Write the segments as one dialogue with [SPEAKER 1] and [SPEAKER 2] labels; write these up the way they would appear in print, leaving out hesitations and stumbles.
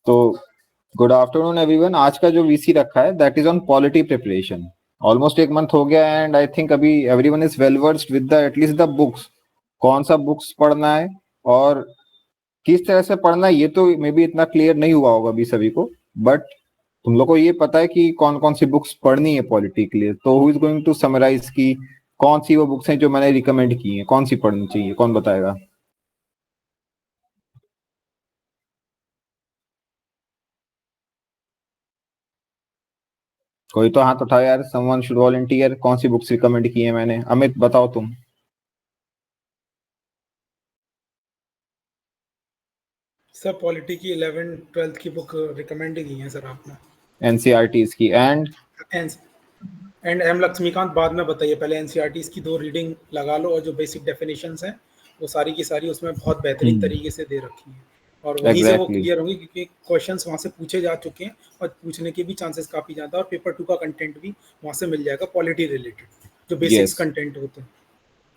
[SPEAKER 1] तो good afternoon everyone. आज का जो वीसी रखा है that is on polity preparation. Almost एक मंथ हो गया एंड आई थिंक अभी everyone is well versed with the at least the books. कौन सा बुक्स पढ़ना है और किस तरह से पढ़ना है ये तो मे बी इतना क्लियर नहीं हुआ होगा अभी सभी को, बट तुम लोग को ये पता है कि कौन कौन सी बुक्स पढ़नी है पॉलिटी के लिए। तो who is going to summarise की कौन सी वो बुक्स हैं जो मैंने रिकमेंड की हैं, कौन सी पढ़नी चाहिए, कौन बताएगा? कोई तो हाथ उठाओ यार, समवन शुड वॉलंटियर। कौन सी बुक्स रिकमेंड की है मैंने? अमित बताओ तुम।
[SPEAKER 2] सर पॉलिटी की 11th-12th की बुक रिकमेंड की है सर आपने।
[SPEAKER 1] एनसीईआरटीज की एंड
[SPEAKER 2] एम लक्ष्मीकांत बाद में बताइए, पहले एनसीईआरटीज की 2 रीडिंग लगा लो और जो बेसिक डेफिनेशंस हैं वो सारी की सारी उसमें बहुत बेहतरीन तरीके से दे रखी हैं और वहीं से वो क्लियर होंगी क्योंकि क्वेश्चंस वहाँ से पूछे जा चुके हैं और पूछने के भी चांसेस काफ़ी ज़्यादा, और पेपर 2 का कंटेंट भी वहाँ से मिल जाएगा पॉलिटी रिलेटेड जो बेसिक्स कंटेंट होते हैं।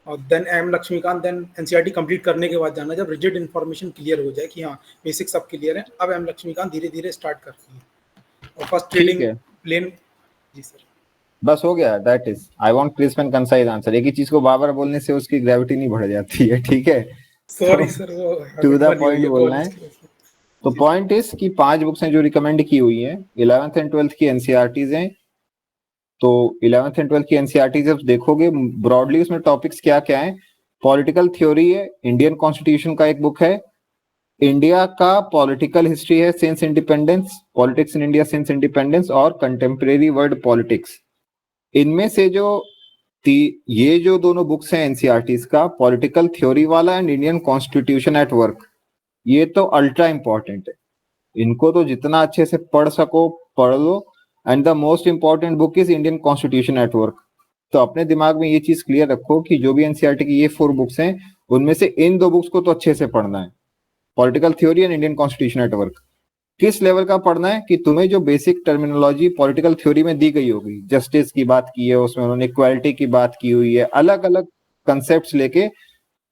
[SPEAKER 2] और then M Laxmikanth, then NCERT complete करने के बाद जाना जब रिजिड इन्फॉर्मेशन क्लियर हो जाए कि हाँ बेसिक सब क्लियर है, अब एम लक्ष्मीकांत धीरे धीरे स्टार्ट करती है। और फर्स्ट रीडिंग प्लेन। जी सर,
[SPEAKER 1] बस हो गया। That is I want crisp and concise answer. एक ही चीज को बार बार बोलने से उसकी ग्रेविटी नहीं बढ़ जाती है, ठीक है?
[SPEAKER 2] सॉरी सर, वो
[SPEAKER 1] टू द पॉइंट बोलना है। तो पॉइंट इज कि 5 बुक्स हैं जो रिकमेंड की हुई हैं। 11th एंड 12th की एनसीईआरटीज हैं। तो 11th एंड 12th की एनसीईआरटी जब देखोगे ब्रॉडली उसमें टॉपिक्स क्या क्या है। पॉलिटिकल थ्योरी है, इंडियन कॉन्स्टिट्यूशन का एक बुक है, इंडिया का पॉलिटिकल हिस्ट्री है since independence, politics in India since independence, और कंटेम्प्रेरी वर्ल्ड पॉलिटिक्स। इनमें से ये जो दोनों बुक्स हैं एनसीईआरटीज का, पॉलिटिकल थ्योरी वाला and Indian constitution at work, ये तो अल्ट्रा इंपॉर्टेंट है। इनको तो जितना अच्छे से पढ़ सको पढ़ लो। And the most important book is Indian constitution at work. तो अपने दिमाग में ये चीज क्लियर रखो कि जो भी एनसीईआरटी की ये 4 बुक्स हैं उनमें से इन 2 बुक्स को तो अच्छे से पढ़ना है, political theory and Indian constitution at work. किस लेवल का पढ़ना है कि तुम्हें जो बेसिक टर्मिनोलॉजी पॉलिटिकल थ्योरी में दी गई होगी, जस्टिस की बात की है उसमें उन्होंने, इक्वालिटी की बात की हुई है, अलग अलग कंसेप्ट्स लेके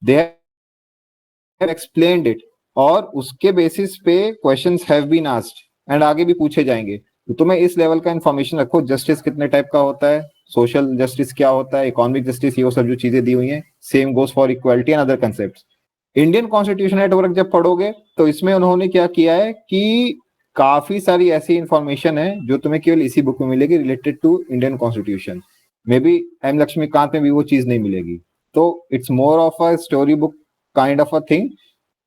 [SPEAKER 1] दे हैव एक्सप्लेन्ड इट, और उसके बेसिस पे questions have been asked and आगे भी पूछे जाएंगे। तो तुम्हें इस लेवल का इंफॉर्मेशन रखो। जस्टिस कितने टाइप का होता है, सोशल जस्टिस क्या होता है, इकोनॉमिक जस्टिस, ये सब जो चीजें दी हुई हैं। Same goes for equality and other concepts. Indian constitution at work जब पढ़ोगे तो इसमें उन्होंने क्या किया है कि काफी सारी ऐसी इंफॉर्मेशन है जो तुम्हें केवल इसी बुक में मिलेगी related to Indian constitution. May be M Laxmikanth में भी वो चीज नहीं मिलेगी। तो it's more of a story book kind of a thing,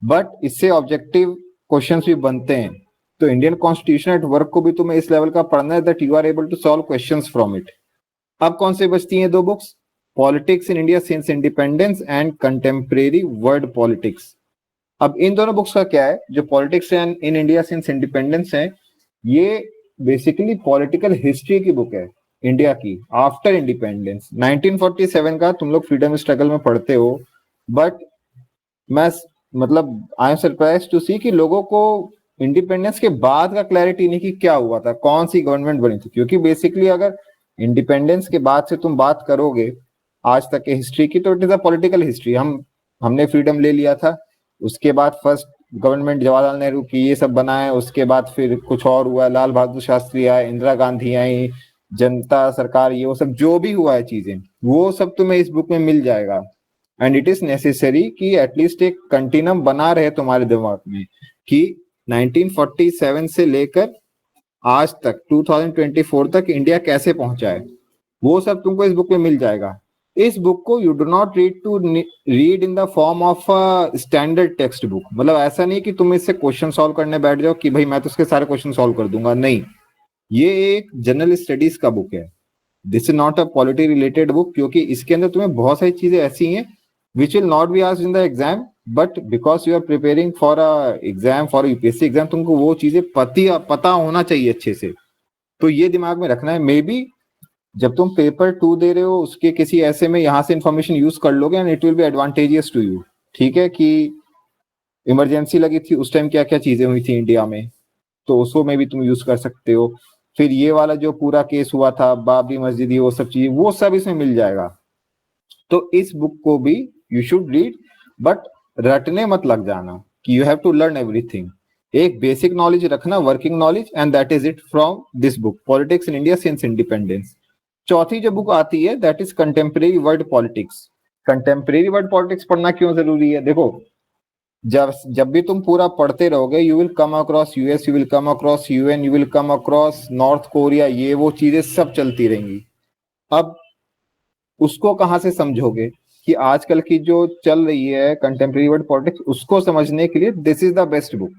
[SPEAKER 1] but इससे ऑब्जेक्टिव क्वेश्चंस भी बनते हैं। तो इंडियन कॉन्स्टिट्यूशन एट वर्क को भी तुम्हें इस लेवल का पढ़ना है that you are able to solve questions from it. अब कौन से बचती हैं 2 books? Politics in India since independence and contemporary world politics. अब इन दोनों बुक्स का क्या है, जो politics in India since independence है, ये बेसिकली पॉलिटिकल हिस्ट्री की बुक है इंडिया की आफ्टर इंडिपेंडेंस। 1947 का तुम लोग फ्रीडम स्ट्रगल में पढ़ते हो, बट मैं मतलब आई एम सरप्राइज टू सी कि लोगों को इंडिपेंडेंस के बाद का क्लैरिटी नहीं कि क्या हुआ था, कौन सी गवर्नमेंट बनी थी। क्योंकि बेसिकली अगर इंडिपेंडेंस के बाद से तुम बात करोगे आज तक के हिस्ट्री की, तो it is a political history. हमने फ्रीडम ले लिया था, उसके बाद फर्स्ट गवर्नमेंट जवाहरलाल नेहरू की ये सब बना है, उसके बाद फिर कुछ और हुआ, लाल बहादुर शास्त्री आए, इंदिरा गांधी आई, जनता सरकार, ये वो सब जो भी हुआ है चीजें, वो सब तुम्हें इस बुक में मिल जाएगा। एंड इट इज नेसेसरी कि एटलीस्ट एक कंटिन्यूम बना रहे तुम्हारे दिमाग में कि 1947 से लेकर आज तक 2024 तक इंडिया कैसे पहुंचा है, वो सब तुमको इस बुक में मिल जाएगा। इस बुक को you do not read in the form of a standard text book. मतलब ऐसा नहीं कि तुम इससे क्वेश्चन सॉल्व करने बैठ जाओ कि भाई मैं तो इसके सारे क्वेश्चन सॉल्व कर दूंगा, नहीं। ये एक जनरल स्टडीज का बुक है। This is not a polity related book, क्योंकि इसके अंदर तुम्हें बहुत सारी चीजें ऐसी हैं which will not be asked in the exam, but because you are preparing for a exam, for a UPSC exam, तुमको वो चीजें पता होना चाहिए अच्छे से। तो ये दिमाग में रखना है। मे बी जब तुम पेपर 2 दे रहे हो उसके किसी ऐसे में यहाँ से इंफॉर्मेशन यूज कर लोगे and it will be advantageous to you. ठीक है कि इमरजेंसी लगी थी उस टाइम क्या क्या चीजें हुई थी इंडिया में, तो उसको में भी तुम यूज कर सकते हो। फिर ये वाला जो पूरा केस हुआ था बाबरी मस्जिद, वो सब चीजें, वो सब इसमें मिल जाएगा। तो इस बुक को भी यू शुड रीड, बट रटने मत लग जाना कि you have to learn everything. एक बेसिक नॉलेज रखना, working knowledge, and that is it from this book politics in India since independence. चौथी जो बुक आती है that is contemporary world politics. Contemporary world politics पढ़ना क्यों जरूरी है? देखो, जब भी तुम पूरा पढ़ते रहोगे you will come across US, you will come across UN, you will come across north Korea, ये वो चीजें सब चलती रहेंगी। अब उसको कहां से समझोगे कि आजकल की जो चल रही है कंटेम्प्रेरी वर्ल्ड पॉलिटिक्स, उसको समझने के लिए this is the best book.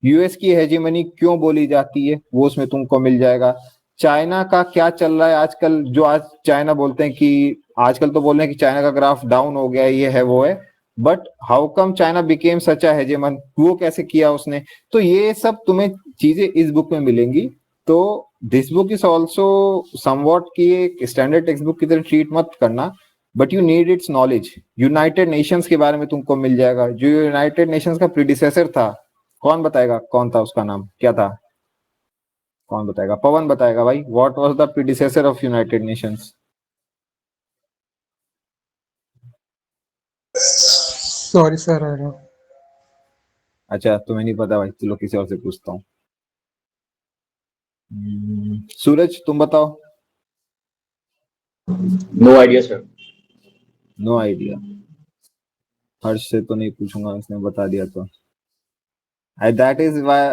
[SPEAKER 1] US की हेजेमनी क्यों बोली जाती है वो उसमें तुमको मिल जाएगा। चाइना का क्या चल रहा है आजकल, जो आज चाइना बोलते हैं कि आजकल तो बोल रहे हैं कि चाइना का ग्राफ डाउन हो गया है, ये है वो है, but how come China became such a hegemon, वो कैसे किया उसने। तो ये सब तुम्हें चीजें इस बुक में मिलेंगी। तो this book is also somewhat की एक स्टैंडर्ड टेक्स्ट बुक की तरह ट्रीट मत करना, but you need it's knowledge. United Nations के बारे में तुमको मिल जाएगा, जो यूनाइटेड नेशंस का प्रीडिसेसर था, कौन बताएगा कौन था, उसका नाम क्या था, कौन बताएगा? पवन बताएगा भाई, what was the predecessor of United Nations?
[SPEAKER 3] Sorry sir, I know.
[SPEAKER 1] अच्छा, तुम्हें नहीं पता भाई, चलो किसी और से पूछता हूँ। सूरज तुम बताओ।
[SPEAKER 4] No idea sir.
[SPEAKER 1] No idea. Harsh से तो नहीं पूछूंगा, उसने बता दिया तो। That is why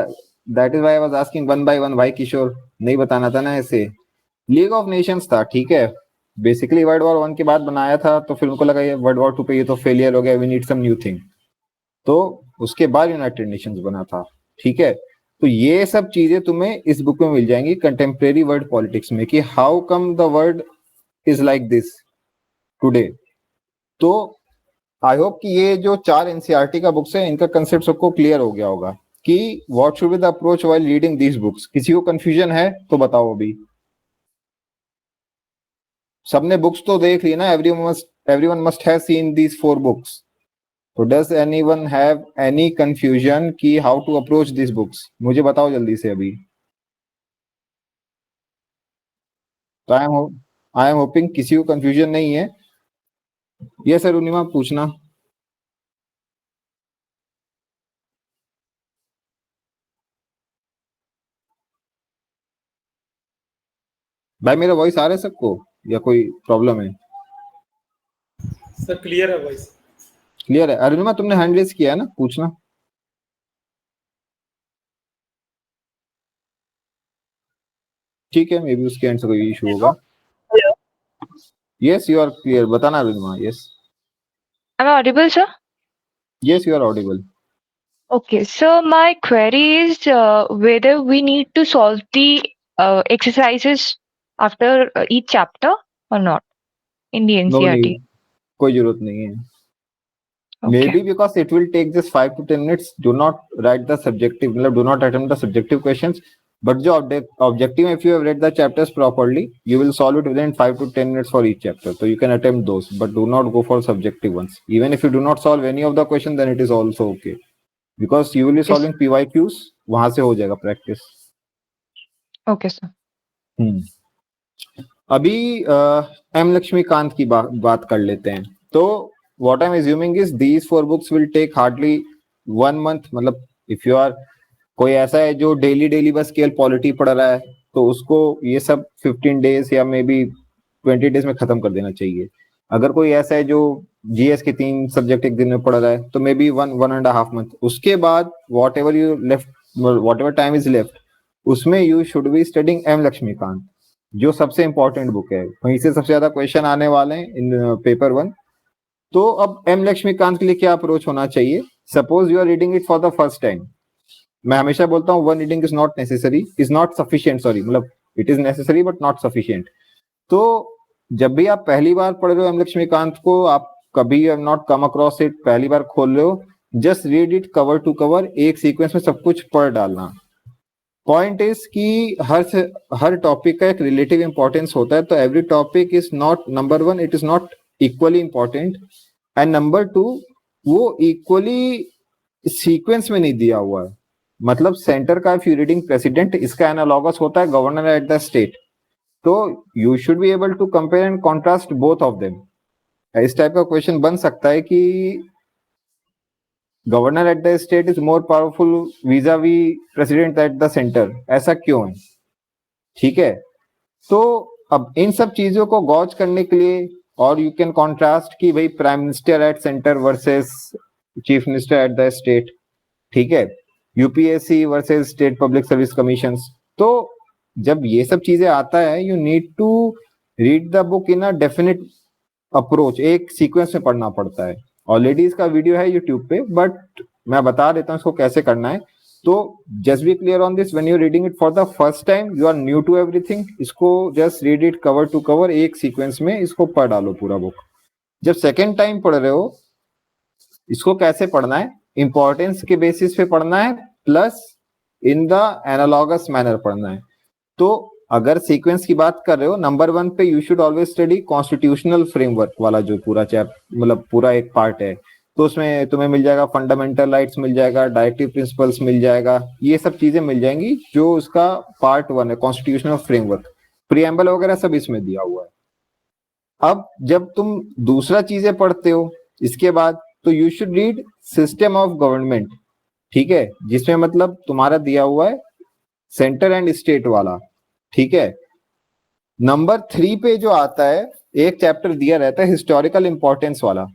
[SPEAKER 1] I was asking one by one. भाई किशोर, नहीं बताना था ना ऐसे। लीग ऑफ नेशंस था, ठीक है, बेसिकली वर्ल्ड वॉर 1 के बाद बनाया था, तो फिर उनको लगा ये वर्ल्ड वॉर 2 पे ये तो फेलियर हो गया, we need some new thing, तो उसके बाद यूनाइटेड नेशंस बना था, ठीक है। तो ये सब चीजें तुम्हें इस बुक में मिल जाएंगी कंटेम्प्रेरी वर्ल्ड पॉलिटिक्स में, कि how come the world is like this today. तो आई होप कि ये जो 4 एनसीईआरटी का बुक्स है इनका कंसेप्ट सबको क्लियर हो गया होगा कि what should be the approach while reading these books. किसी को कंफ्यूजन है तो बताओ अभी। सबने बुक्स तो देख ली ना, everyone must have seen these 4 books. तो does anyone have any confusion कि how to approach this books? मुझे बताओ जल्दी से अभी। तो आई एम होपिंग किसी को कंफ्यूजन नहीं है। ये सर अरुणिमा पूछना। भाई मेरा वॉइस आ रहा है सबको या कोई प्रॉब्लम है?
[SPEAKER 2] सर क्लियर है वॉइस।
[SPEAKER 1] क्लियर है। अरुणिमा तुमने हैंड रेज किया है ना, पूछना। ठीक है, मे बी उसके एंड से कोई इशू होगा।
[SPEAKER 5] Hello.
[SPEAKER 1] Yes you are clear, बताना Arunima. Yes
[SPEAKER 5] Am I audible, sir?
[SPEAKER 1] Yes you are audible.
[SPEAKER 5] Okay, so my query is whether we need to solve the exercises after each chapter or not in the
[SPEAKER 1] no
[SPEAKER 5] NCERT.
[SPEAKER 1] Need, कोई जरूरत नहीं है।
[SPEAKER 5] Okay.
[SPEAKER 1] Maybe because it will take just 5 to 10 minutes. Do not write the subjective, मतलब do not attempt the subjective questions. But जो objective, if you have read the chapters properly, you will solve it within 5 to 10 minutes for each chapter. So you can attempt those, but do not go for subjective ones. Even if you do not solve any of the question, then it is also okay. Because you will be
[SPEAKER 5] Yes.
[SPEAKER 1] solving PYQs, वहां से हो जाएगा practice.
[SPEAKER 5] Okay, sir.
[SPEAKER 1] अभी M Laxmikant की बात कर लेते हैं। तो what I'm assuming is these 4 books will take hardly 1 month। मतलब if you are कोई ऐसा है जो डेली बस केवल पॉलिटी पढ़ रहा है, तो उसको ये सब 15 डेज या मे बी 20 डेज में खत्म कर देना चाहिए। अगर कोई ऐसा है जो जीएस के 3 सब्जेक्ट एक दिन में पढ़ रहा है, तो मे बी 1.5 मंथ। उसके बाद whatever time is left, उसमें you should be studying M Laxmikanth, जो सबसे इंपॉर्टेंट बुक है। वहीं से सबसे ज्यादा क्वेश्चन आने वाले हैं इन पेपर 1। तो अब एम लक्ष्मीकांत के लिए क्या अप्रोच होना चाहिए? Suppose you are reading it for the first time. मैं हमेशा बोलता हूँ one reading is not necessary, is not sufficient, sorry, मतलब it is necessary but not sufficient. तो जब भी आप पहली बार पढ़ रहे हो एम लक्ष्मीकांत को, आप कभी have not come across it, पहली बार खोल रहे हो, just read it cover to cover, एक सीक्वेंस में सब कुछ पढ़ डालना। पॉइंट इज कि हर टॉपिक का एक रिलेटिव इंपॉर्टेंस होता है। तो every topic is not, number 1 it is not equally important, and number 2 वो इक्वली सीक्वेंस में नहीं दिया हुआ है। मतलब सेंटर का इफ यू रीडिंग प्रेसिडेंट, इसका एनालॉगस होता है गवर्नर एट द स्टेट। तो you should be able to compare and contrast both of them. इस टाइप का क्वेश्चन बन सकता है कि governor at the state is more powerful vis-a-vis president at the centre, ऐसा क्यों है? ठीक है, तो अब इन सब चीजों को गॉज करने के लिए, और यू कैन कॉन्ट्रास्ट कि भाई prime minister at centre versus chief minister at the state, ठीक है, UPSC versus state public service commissions. तो जब ये सब चीजें आता है, you need to read the book in a definite approach, एक सीक्वेंस में पढ़ना पड़ता है। ऑलरेडी इसका वीडियो है यूट्यूब पे, बट मैं बता देता हूँ इसको कैसे करना है। तो just be clear on this, when you reading it for the first time, you are new to everything, इसको just read it cover to cover, एक सीक्वेंस में इसको पढ़ डालो पूरा बुक। जब सेकेंड टाइम पढ़ रहे हो, इसको कैसे पढ़ना है, इंपॉर्टेंस के बेसिस पे पढ़ना है, plus in the analogous manner पढ़ना है। तो अगर सीक्वेंस की बात कर रहे हो, नंबर 1 पे you should always study constitutional framework वाला जो पूरा मतलब पूरा एक पार्ट है। तो उसमें तुम्हें मिल जाएगा फंडामेंटल राइट्स मिल जाएगा, डायरेक्टिव प्रिंसिपल्स मिल जाएगा, ये सब चीजें मिल जाएंगी जो उसका पार्ट 1 है, कॉन्स्टिट्यूशनल फ्रेमवर्क। प्रीएम्बल वगैरह सब इसमें दिया हुआ है। अब जब तुम दूसरा चीजें पढ़ते हो इसके बाद, तो you should read system of government, ठीक है, जिसमें मतलब तुम्हारा दिया हुआ है सेंटर एंड स्टेट वाला, ठीक है। नंबर 3 पे जो आता है, एक चैप्टर दिया रहता है हिस्टोरिकल इंपॉर्टेंस वाला।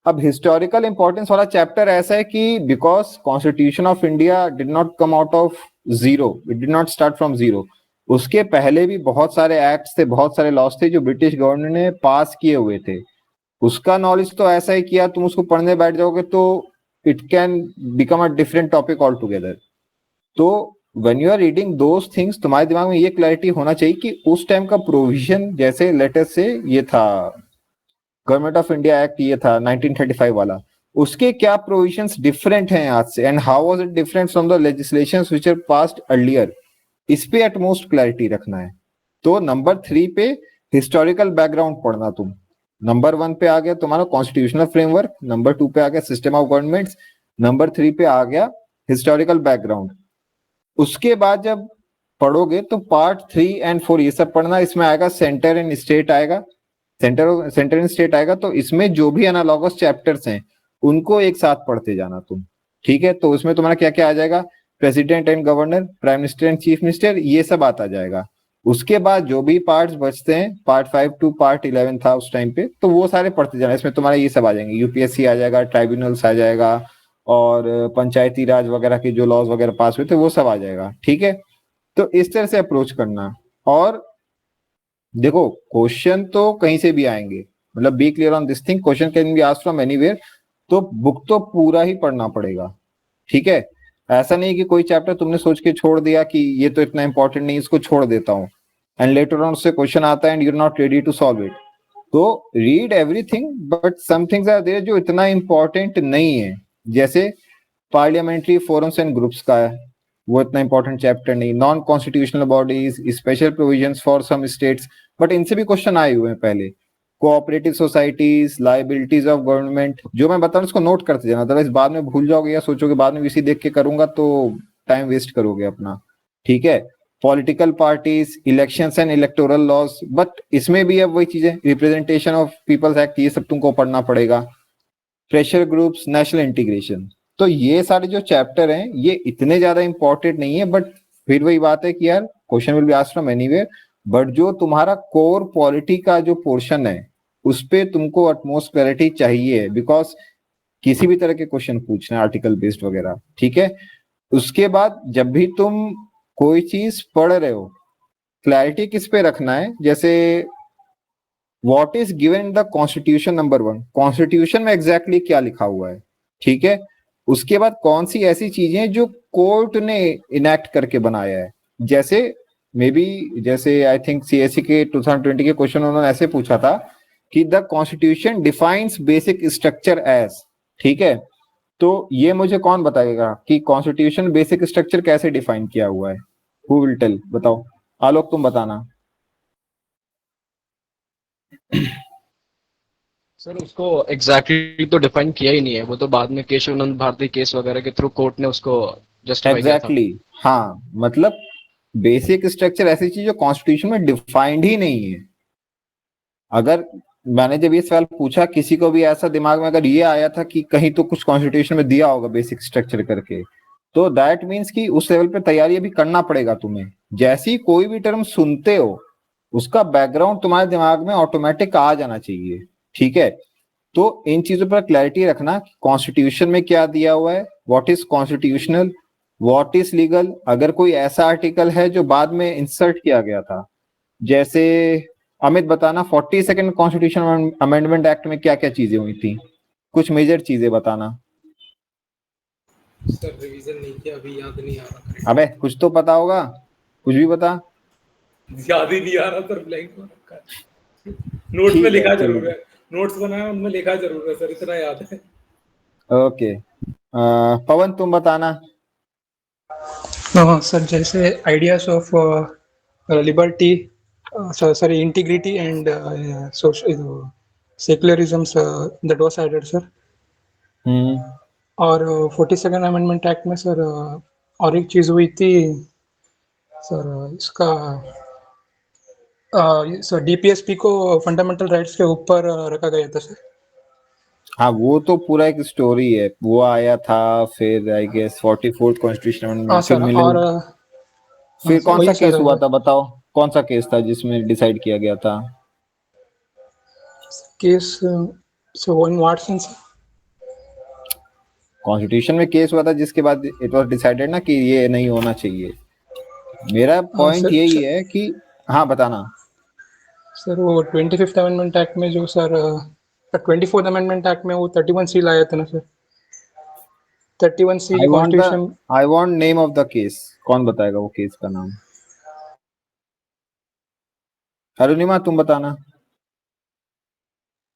[SPEAKER 1] अब हिस्टोरिकल इंपॉर्टेंस वाला चैप्टर ऐसा है कि because constitution of India did not come out of zero, it did not start from zero. उसके पहले भी बहुत सारे एक्ट्स थे, बहुत सारे लॉज थे जो ब्रिटिश गवर्नमेंट ने पास किए हुए थे। उसका नॉलेज तो ऐसा है कि यार तुम उसको पढ़ने बैठ जाओगे तो it can become a different topic all together. तो when you are reading those things, तुम्हारे दिमाग में ये क्लैरिटी होना चाहिए कि उस टाइम का प्रोविजन, जैसे लेटेस्ट से ये था गवर्नमेंट ऑफ इंडिया एक्ट, ये था 1935 वाला, उसके क्या प्रोविजंस डिफरेंट हैं आज से, and how was it different from the legislations which are passed earlier. इस पे एटमोस्ट क्लैरिटी रखना है। तो नंबर 3 पे हिस्टोरिकल बैकग्राउंड पढ़ना तुम। नंबर 1 पे आ गया तुम्हारा कॉन्स्टिट्यूशनल फ्रेमवर्क, नंबर 2 पे आ गया सिस्टम ऑफ गवर्नमेंट्स, नंबर 3 पे आ गया हिस्टोरिकल बैकग्राउंड। उसके बाद जब पढ़ोगे तो पार्ट 3 एंड 4 ये सब पढ़ना। इसमें आएगा सेंटर एंड स्टेट आएगा, सेंटर एंड स्टेट आएगा। तो इसमें जो भी एनालॉगस चैप्टर्स हैं उनको एक साथ पढ़ते जाना तुम, ठीक है। तो उसमें तुम्हारा क्या क्या आ जाएगा, president and governor, prime minister and chief minister, ये सब आता जाएगा। उसके बाद जो भी पार्ट्स बचते हैं, पार्ट 5 टू पार्ट 11 था उस टाइम पे, तो वो सारे पढ़ते जाना। इसमें तुम्हारा ये सब आ जाएंगे, यूपीएससी आ जाएगा, ट्राइब्यूनल्स आ जाएगा, और पंचायती राज वगैरह के जो लॉज वगैरह पास हुए थे वो सब आ जाएगा, ठीक है। तो इस तरह से अप्रोच करना। और देखो क्वेश्चन तो कहीं से भी आएंगे, मतलब be clear on this thing, question can be asked from anywhere. तो बुक तो पूरा ही पढ़ना पड़ेगा, ठीक है। ऐसा नहीं कि कोई चैप्टर तुमने सोच के छोड़ दिया कि ये तो इतना इंपॉर्टेंट नहीं, इसको छोड़ देता हूँ, एंड लेटर ऑन उससे क्वेश्चन आता है and you are not ready to solve it. तो read everything, but some things are there जो इतना इंपॉर्टेंट नहीं है, जैसे पार्लियामेंट्री फोरम्स एंड ग्रुप्स का है, वो इतना इंपॉर्टेंट चैप्टर नहीं। Non constitutional bodies, special provisions for some states, but इनसे भी क्वेश्चन आए हुए हैं पहले। Cooperative societies, liabilities of government, जो मैं बता रहा हूँ उसको नोट करते जाना, अदरवाइज बाद में भूल जाओगे या सोचोगे बाद में किसी देख के करूंगा तो टाइम वेस्ट करोगे अपना, ठीक है। Political parties, elections and electoral laws, but इसमें भी अब वही चीजें, रिप्रेजेंटेशन ऑफ पीपल्स एक्ट, ये सब तुमको पढ़ना पड़ेगा। Pressure groups, national integration. तो ये सारे जो चैप्टर हैं ये इतने ज्यादा इंपॉर्टेंट नहीं है, बट फिर वही बात है कि यार question will be asked from anywhere. But जो तुम्हारा कोर पॉलिटी का जो पोर्शन है उस पे तुमको अटमोस्ट क्लैरिटी चाहिए, बिकॉज किसी भी तरह के क्वेश्चन पूछना है आर्टिकल बेस्ड वगैरह, ठीक है। उसके बाद जब भी तुम कोई चीज पढ़ रहे हो, क्लैरिटी किस पे रखना है, जैसे what is given in the constitution, number 1 constitution में एग्जैक्टली क्या लिखा हुआ है, ठीक है। उसके बाद कौन सी ऐसी चीजें जो कोर्ट ने इनेक्ट करके बनाया है, जैसे मे बी जैसे आई थिंक सीएससी के 2020 के क्वेश्चन उन्होंने ऐसे पूछा था कि the constitution defines basic structure as, ठीक है। तो ये मुझे कौन बताएगा कि कॉन्स्टिट्यूशन बेसिक स्ट्रक्चर कैसे डिफाइन किया हुआ है, हु विल टेल, बताओ। आलोक तुम बताना।
[SPEAKER 4] सर उसको एग्जैक्टली तो डिफाइन किया ही नहीं है, वो तो बाद में केशवानंद भारती केस वगैरह के थ्रू कोर्ट ने उसको जस्टिफाई किया था।
[SPEAKER 1] एग्जैक्टली, हाँ, मतलब बेसिक स्ट्रक्चर ऐसी चीज जो कॉन्स्टिट्यूशन में डिफाइंड ही नहीं है। अगर मैंने जब ये सवाल पूछा, किसी को भी ऐसा दिमाग में अगर ये आया था कि कहीं तो कुछ कॉन्स्टिट्यूशन में दिया होगा बेसिक स्ट्रक्चर करके, तो दैट मीन्स कि उस लेवल पे तैयारी अभी करना पड़ेगा तुम्हें। जैसे ही कोई भी टर्म सुनते हो उसका बैकग्राउंड तुम्हारे दिमाग में ऑटोमेटिक आ जाना चाहिए, ठीक है। तो इन चीजों पर क्लैरिटी रखना, कॉन्स्टिट्यूशन में क्या दिया हुआ है, what is constitutional, what is legal. अगर कोई ऐसा आर्टिकल है जो बाद में इंसर्ट किया गया था, जैसे अमित बताना 42nd कॉन्स्टिट्यूशन अमेंडमेंट एक्ट में क्या क्या चीजें हुई थी, कुछ मेजर चीजें बताना।
[SPEAKER 2] सर रिवीजन नहीं किया, अभी याद नहीं आ रहा।
[SPEAKER 1] अबे कुछ तो पता होगा, कुछ भी बता।
[SPEAKER 2] याद ही नहीं आ रहा सर, ब्लैंक में रखा है। नोट्स में लिखा जरूर है, नोट्स बनाया उनमें लिखा जरूर है सर, इतना याद है।
[SPEAKER 1] ओके, पवन तुम बताना।
[SPEAKER 3] हाँ सर, जैसे ideas of liberty, sorry integrity and secularism, that was added sir. और 42nd अमेंडमेंट एक्ट में सर और एक चीज हुई थी सर, इसका सर डीपीएसपी को फंडामेंटल राइट्स के ऊपर रखा गया था सर।
[SPEAKER 1] हाँ वो तो पूरा एक स्टोरी है, वो आया था फिर I guess 44th constitution amendment फिर मिले।
[SPEAKER 3] और
[SPEAKER 1] फिर कौन सा
[SPEAKER 3] वही
[SPEAKER 1] केस
[SPEAKER 3] सर,
[SPEAKER 1] हुआ था बताओ, कौन सा केस था जिसमें डिसाइड किया गया था?
[SPEAKER 3] Case so in what sense?
[SPEAKER 1] Constitution में केस हुआ था जिसके बाद इट वाज डिसाइडेड ना कि ये नहीं होना चाहिए। मेरा पॉइंट यही है कि हाँ बताना
[SPEAKER 3] सर। वो 25th अमेंडमेंट एक्ट में जो सर 24th अमेंडमेंट एक्ट में वो 31C लाया था ना sir. 31C constitution.
[SPEAKER 1] I want name of the case, कौन बताएगा वो केस का नाम? अरुणिमा तुम बताना।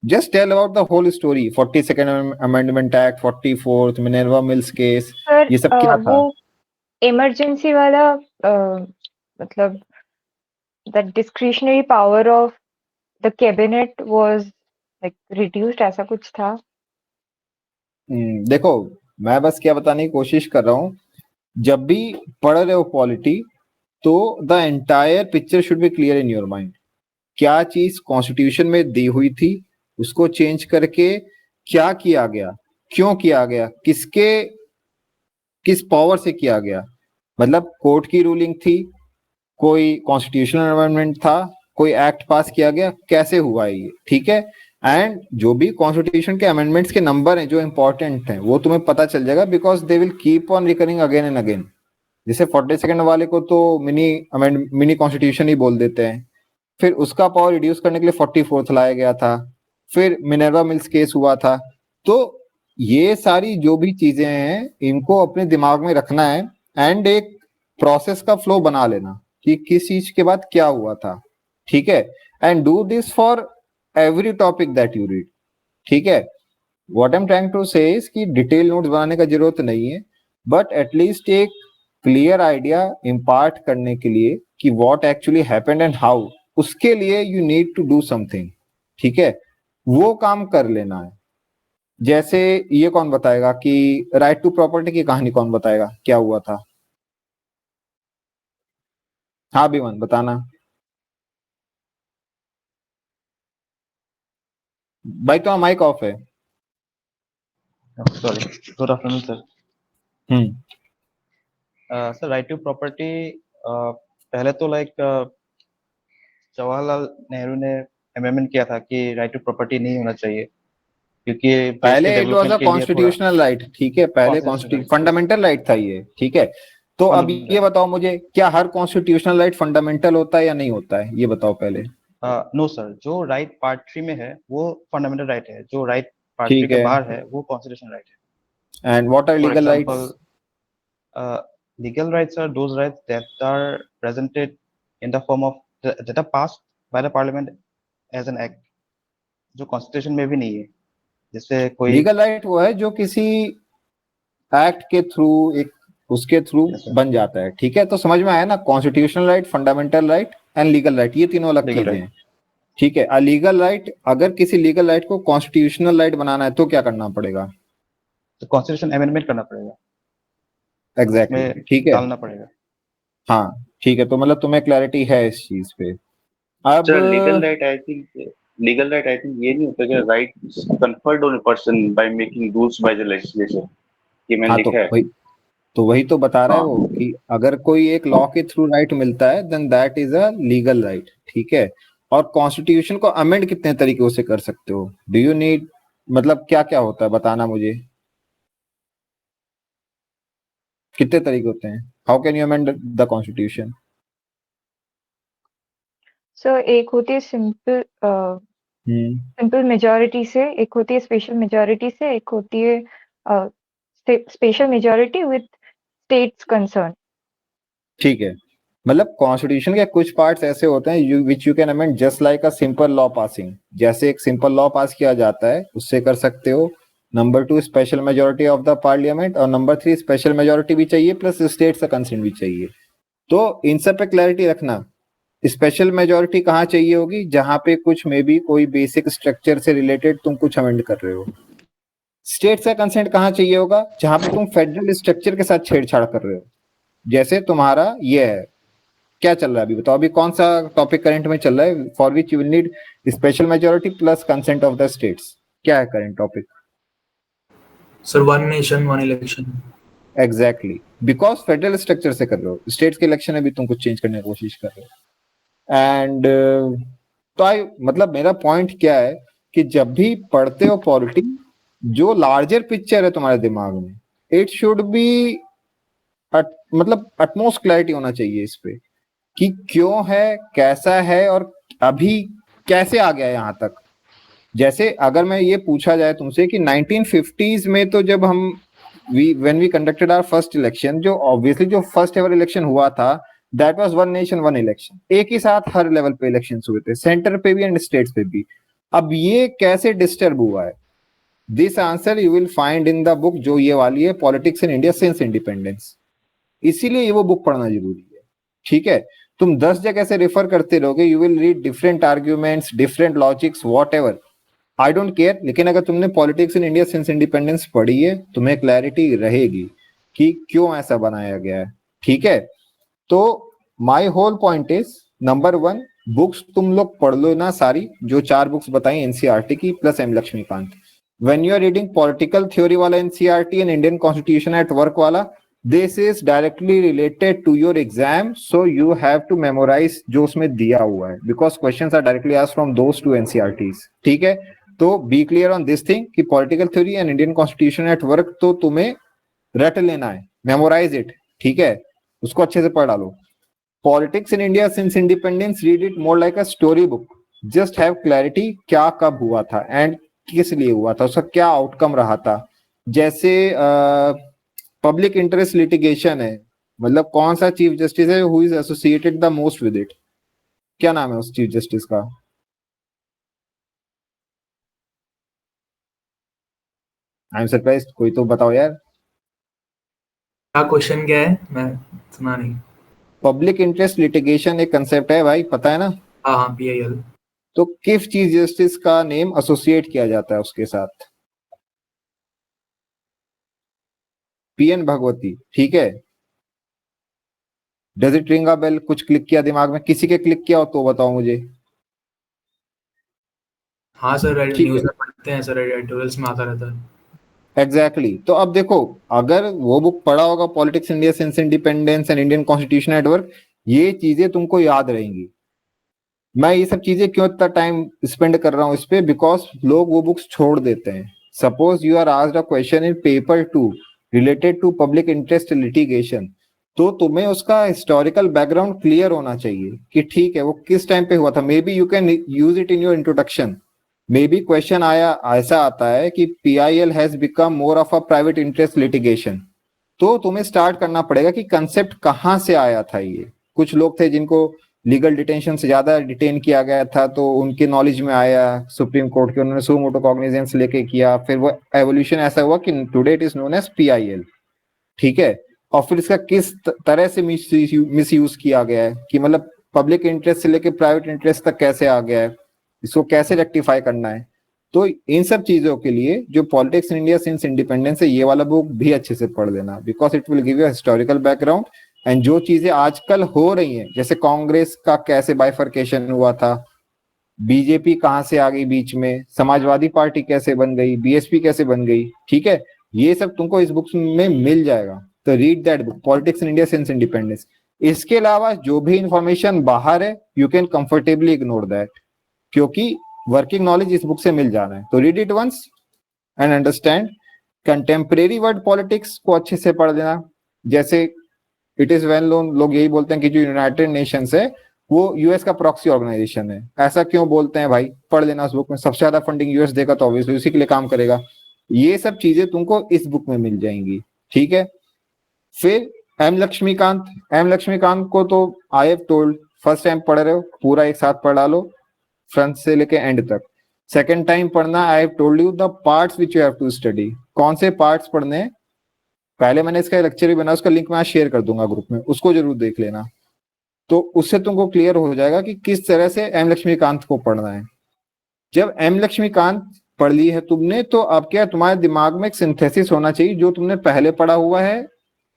[SPEAKER 1] Just tell about the whole story. 42nd Amendment Act, 44th Minerva Mills case,
[SPEAKER 5] sir
[SPEAKER 1] ये सब क्या था?
[SPEAKER 5] वो इमरजेंसी वाला मतलब the discretionary power of the cabinet was like reduced, ऐसा कुछ था।
[SPEAKER 1] देखो मैं बस क्या बताने की कोशिश कर रहा हूँ, जब भी पढ़ रहे हो पॉलिटी तो the entire picture should be clear in your mind. क्या चीज कॉन्स्टिट्यूशन में दी हुई थी, उसको चेंज करके क्या किया गया, क्यों किया गया, किस पावर से किया गया। मतलब कोर्ट की रूलिंग थी, कोई कॉन्स्टिट्यूशनल अमेंडमेंट था, कोई एक्ट पास किया गया, कैसे हुआ ये, ठीक है। एंड जो भी कॉन्स्टिट्यूशन के अमेंडमेंट्स के नंबर हैं जो इंपॉर्टेंट हैं वो तुम्हें पता चल जाएगा, because they will keep on recurring again and again. जैसे 42nd वाले को तो मिनी कॉन्स्टिट्यूशन ही बोल देते हैं, फिर उसका पावर रिड्यूस करने के लिए 44th लाया गया था, फिर मिनर्वा मिल्स केस हुआ था। तो ये सारी जो भी चीजें हैं इनको अपने दिमाग में रखना है एंड एक प्रोसेस का फ्लो बना लेना कि किस चीज के बाद क्या हुआ था, ठीक है। And do this for every topic that you read, ठीक है। What I am trying to say is कि डिटेल नोट्स बनाने का जरूरत नहीं है, बट एटलीस्ट एक क्लियर आइडिया इम्पार्ट करने के लिए कि what actually happened and how, उसके लिए you need to do something, ठीक है। वो काम कर लेना है। जैसे ये कौन बताएगा कि राइट टू प्रॉपर्टी की कहानी कौन बताएगा, क्या हुआ था? हाँ विमन बताना। भाई तो माइक ऑफ है।
[SPEAKER 6] Sorry. Good afternoon, sir. Sir, right to property. पहले तो जवाहरलाल नेहरू ने अमेंडमेंट किया था कि राइट टू प्रॉपर्टी नहीं होना चाहिए, क्योंकि
[SPEAKER 1] पहले it was a constitutional right, ठीक है, पहले फंडामेंटल राइट था ये, ठीक है। तो अब ये बताओ मुझे, क्या हर कॉन्स्टिट्यूशनल राइट फंडामेंटल होता है या नहीं होता है, ये बताओ पहले।
[SPEAKER 6] नो सर, जो राइट पार्ट 3 में है वो फंडामेंटल राइट है, जो राइट पार्ट 3 के बाहर है वो कॉन्स्टिट्यूशनल राइट है।
[SPEAKER 1] And what are legal rights?
[SPEAKER 6] Legal rights are those rights that are presented in the form of that are passed by the parliament as an act, जो constitution में भी नहीं है। जैसे कोई
[SPEAKER 1] लीगल राइट वो है जो किसी एक्ट के थ्रू, एक उसके थ्रू बन जाता है, ठीक है। तो समझ में आया ना, constitutional right, fundamental right and legal right, ये तीनों अलग चीजें हैं, ठीक है। अ लीगल राइट, अगर किसी लीगल राइट को कॉन्स्टिट्यूशनल राइट बनाना है तो क्या करना पड़ेगा?
[SPEAKER 6] तो कॉन्स्टिट्यूशन अमेंडमेंट करना पड़ेगा।
[SPEAKER 1] एग्जैक्टली, ठीक है,
[SPEAKER 6] डालना पड़ेगा।
[SPEAKER 1] हाँ ठीक है, तो मतलब तुम्हें क्लैरिटी है इस चीज पे। अब
[SPEAKER 7] legal right I think legal right I think ये नहीं होता कि rights conferred on a person by making rules by the legislature, ये मैंने
[SPEAKER 1] हाँ,
[SPEAKER 7] लिखा है।
[SPEAKER 1] तो वही तो बता रहा है
[SPEAKER 7] हाँ।
[SPEAKER 1] वो कि अगर कोई एक लॉ के थ्रू राइट मिलता है then that is a legal right, ठीक है। और कॉन्स्टिट्यूशन को अमेंड कितने तरीकों से कर सकते हो, डू यू नीड, मतलब क्या क्या होता है बताना मुझे, कितने तरीके होते हैं, how can you amend the constitution?
[SPEAKER 5] Sir एक होती है सिंपल मेजॉरिटी से, एक होती है स्पेशल मेजॉरिटी से, एक होती है special majority with states concern.
[SPEAKER 1] ठीक है, मतलब कॉन्स्टिट्यूशन के कुछ पार्ट्स ऐसे होते हैं which you can amend just like a simple law passing, जैसे एक सिंपल लॉ पास किया जाता है उससे कर सकते हो। Number 2 special majority of the parliament, और नंबर 3 स्पेशल मेजोरिटी भी चाहिए प्लस स्टेट्स का कंसेंट भी चाहिए। तो इन सब पे क्लैरिटी रखना, स्पेशल मेजोरिटी कहाँ चाहिए होगी, जहां पे कुछ मे बी कोई बेसिक स्ट्रक्चर से रिलेटेड तुम कुछ अमेंड कर रहे हो। स्टेट्स का कंसेंट कहाँ चाहिए होगा, जहां पे तुम फेडरल स्ट्रक्चर के साथ छेड़छाड़ कर रहे हो। जैसे तुम्हारा ये है, क्या चल रहा है अभी बताओ, अभी कौन सा टॉपिक करंट में चल रहा है for which you will need special majority plus consent of the states, क्या है current topic?
[SPEAKER 8] Sir one nation one election.
[SPEAKER 1] Exactly, because federal structure से कर रहे हो, स्टेट्स के इलेक्शन में भी तुम कुछ चेंज करने की कोशिश कर रहे हो। एंड तो आई मतलब मेरा पॉइंट क्या है कि जब भी पढ़ते हो पॉलिटिक्स, जो लार्जर पिक्चर है तुम्हारे दिमाग में, इट शुड बी मतलब अटमोस्ट क्लैरिटी होना चाहिए इस पे कि क्यों है, कैसा है, और अभी कैसे आ गया यहाँ तक। जैसे अगर मैं ये पूछा जाए तुमसे कि 1950s में तो जब हम when we conducted our first election, जो ऑब्वियसली जो फर्स्ट एवर इलेक्शन हुआ था that was one nation one election, एक ही साथ हर लेवल पे इलेक्शंस हुए थे, सेंटर पे भी एंड स्टेट्स पे भी। अब ये कैसे डिस्टर्ब हुआ है, this answer you will find in the book जो ये वाली है, politics in India since independence. इसीलिए ये वो बुक पढ़ना जरूरी है, ठीक है। तुम 10 जगह से रेफर करते रहोगे, you will read different arguments, different logics, what ever, I don't care, लेकिन अगर तुमने politics in India since independence पढ़ी है, तुम्हें क्लैरिटी रहेगी कि क्यों ऐसा बनाया गया है, ठीक है। तो my whole point is, number 1, books तुम लोग पढ़ लो ना सारी, जो 4 बुक्स बताई एनसीईआरटी की plus M Laxmikanth. When you are reading political theory वाला NCERT and Indian constitution at work वाला, this is directly related to your exam, so you have to memorize जो उसमें दिया हुआ है, because questions are directly asked from those two NCERTs, ठीक है। तो be clear on this thing कि political theory and Indian constitution at work तो तुम्हें रट लेना है, memorize it, ठीक है, उसको अच्छे से पढ़ डालो। Politics in India since independence, read it more like a story book, just have clarity क्या कब हुआ था and किस लिए हुआ था, उसका क्या आउटकम रहा था। जैसे पब्लिक इंटरेस्ट लिटिगेशन है, मतलब कौन सा चीफ जस्टिस है who is associated the most with it, क्या नाम है उस चीफ जस्टिस का? आई एम सरप्राइज्ड, कोई तो बताओ यार।
[SPEAKER 8] क्या क्वेश्चन क्या है, मैं सुना नहीं।
[SPEAKER 1] पब्लिक इंटरेस्ट लिटिगेशन एक कंसेप्ट है भाई, पता है ना?
[SPEAKER 8] हाँ हाँ, PIL।
[SPEAKER 1] तो किस चीफ जस्टिस का नेम एसोसिएट किया जाता है उसके साथ? PN भगवती, ठीक है। Does it ring a bell? कुछ क्लिक किया दिमाग में, किसी के क्लिक किया हो तो बताओ मुझे।
[SPEAKER 8] हाँ सर, न्यूज़ में पढ़ते हैं सर, एडिटोरियल्स में आता रहता है।
[SPEAKER 1] एग्जैक्टली तो अब देखो, अगर वो बुक पढ़ा होगा politics India since independence and Indian constitution at work, ये चीजें तुमको याद रहेंगी। मैं ये सब चीजें क्यों इतना टाइम स्पेंड कर रहा हूँ इस पे, बिकॉज लोग वो बुक्स छोड़ देते हैं। Suppose you are asked a question in paper 2 related to public interest litigation, तो तुम्हें उसका हिस्टोरिकल बैकग्राउंड क्लियर होना चाहिए कि ठीक है वो किस टाइम पे हुआ था। May be you can use it in your introduction, may be question आया ऐसा आता है कि PIL has become more of a private interest litigation, तो तुम्हें स्टार्ट करना पड़ेगा कि कंसेप्ट कहाँ से आया था। ये कुछ लोग थे जिनको लीगल डिटेंशन से ज्यादा डिटेन किया गया था, तो उनके नॉलेज में आया सुप्रीम कोर्ट के, उन्होंने सू मोटो कॉग्निजेंस लेके किया, फिर वो एवोल्यूशन ऐसा हुआ कि today it is known as PIL, ठीक है। और फिर इसका किस तरह से मिसयूज किया गया है कि मतलब पब्लिक इंटरेस्ट से लेके प्राइवेट इंटरेस्ट तक कैसे आ गया है, इसको कैसे रेक्टिफाई करना है। तो इन सब चीजों के लिए जो politics in India since independence है, ये वाला बुक भी अच्छे से पढ़ लेना, because it will give you historical background. And जो चीजें आजकल हो रही हैं, जैसे कांग्रेस का कैसे बाइफर्केशन हुआ था, बीजेपी कहाँ से आ गई बीच में, समाजवादी पार्टी कैसे बन गई, बीएसपी कैसे बन गई, ठीक है, ये सब तुमको इस बुक में मिल जाएगा। तो read that book, politics in India since independence. इसके अलावा जो भी इंफॉर्मेशन बाहर है you can comfortably ignore that, क्योंकि वर्किंग नॉलेज इस बुक से मिल जाना है। तो read it once and understand. Contemporary world politics को अच्छे से पढ़ लेना। जैसे इट इज वेल नोन, लोग यही बोलते हैं कि जो यूनाइटेड नेशंस है वो यूएस का प्रॉक्सी ऑर्गेनाइजेशन है। ऐसा क्यों बोलते हैं भाई, पढ़ लेना उस बुक में। सबसे ज्यादा फंडिंग यूएस देगा तो ऑब्वियसली उसी के लिए काम करेगा। ये सब चीजें तुमको इस बुक में मिल जाएंगी, ठीक है। फिर एम लक्ष्मीकांत को तो आई हैव टोल्ड, फर्स्ट टाइम पढ़ रहे हो पूरा एक साथ पढ़ा लो फ्रंट से लेके एंड तक। सेकंड टाइम पढ़ना, I have told you the parts which you have to study. कौन से पार्ट्स पढ़ने हैं, पहले मैंने इसका लेक्चर भी बना, उसका लिंक मैं शेयर कर दूंगा ग्रुप में, उसको जरूर देख लेना। तो उससे तुमको क्लियर हो जाएगा कि किस तरह से एम लक्ष्मीकांत को पढ़ना है। जब एम लक्ष्मीकांत पढ़ ली है तुमने, तो अब क्या तुम्हारे दिमाग में एक सिंथेसिस होना चाहिए जो तुमने पहले पढ़ा हुआ है,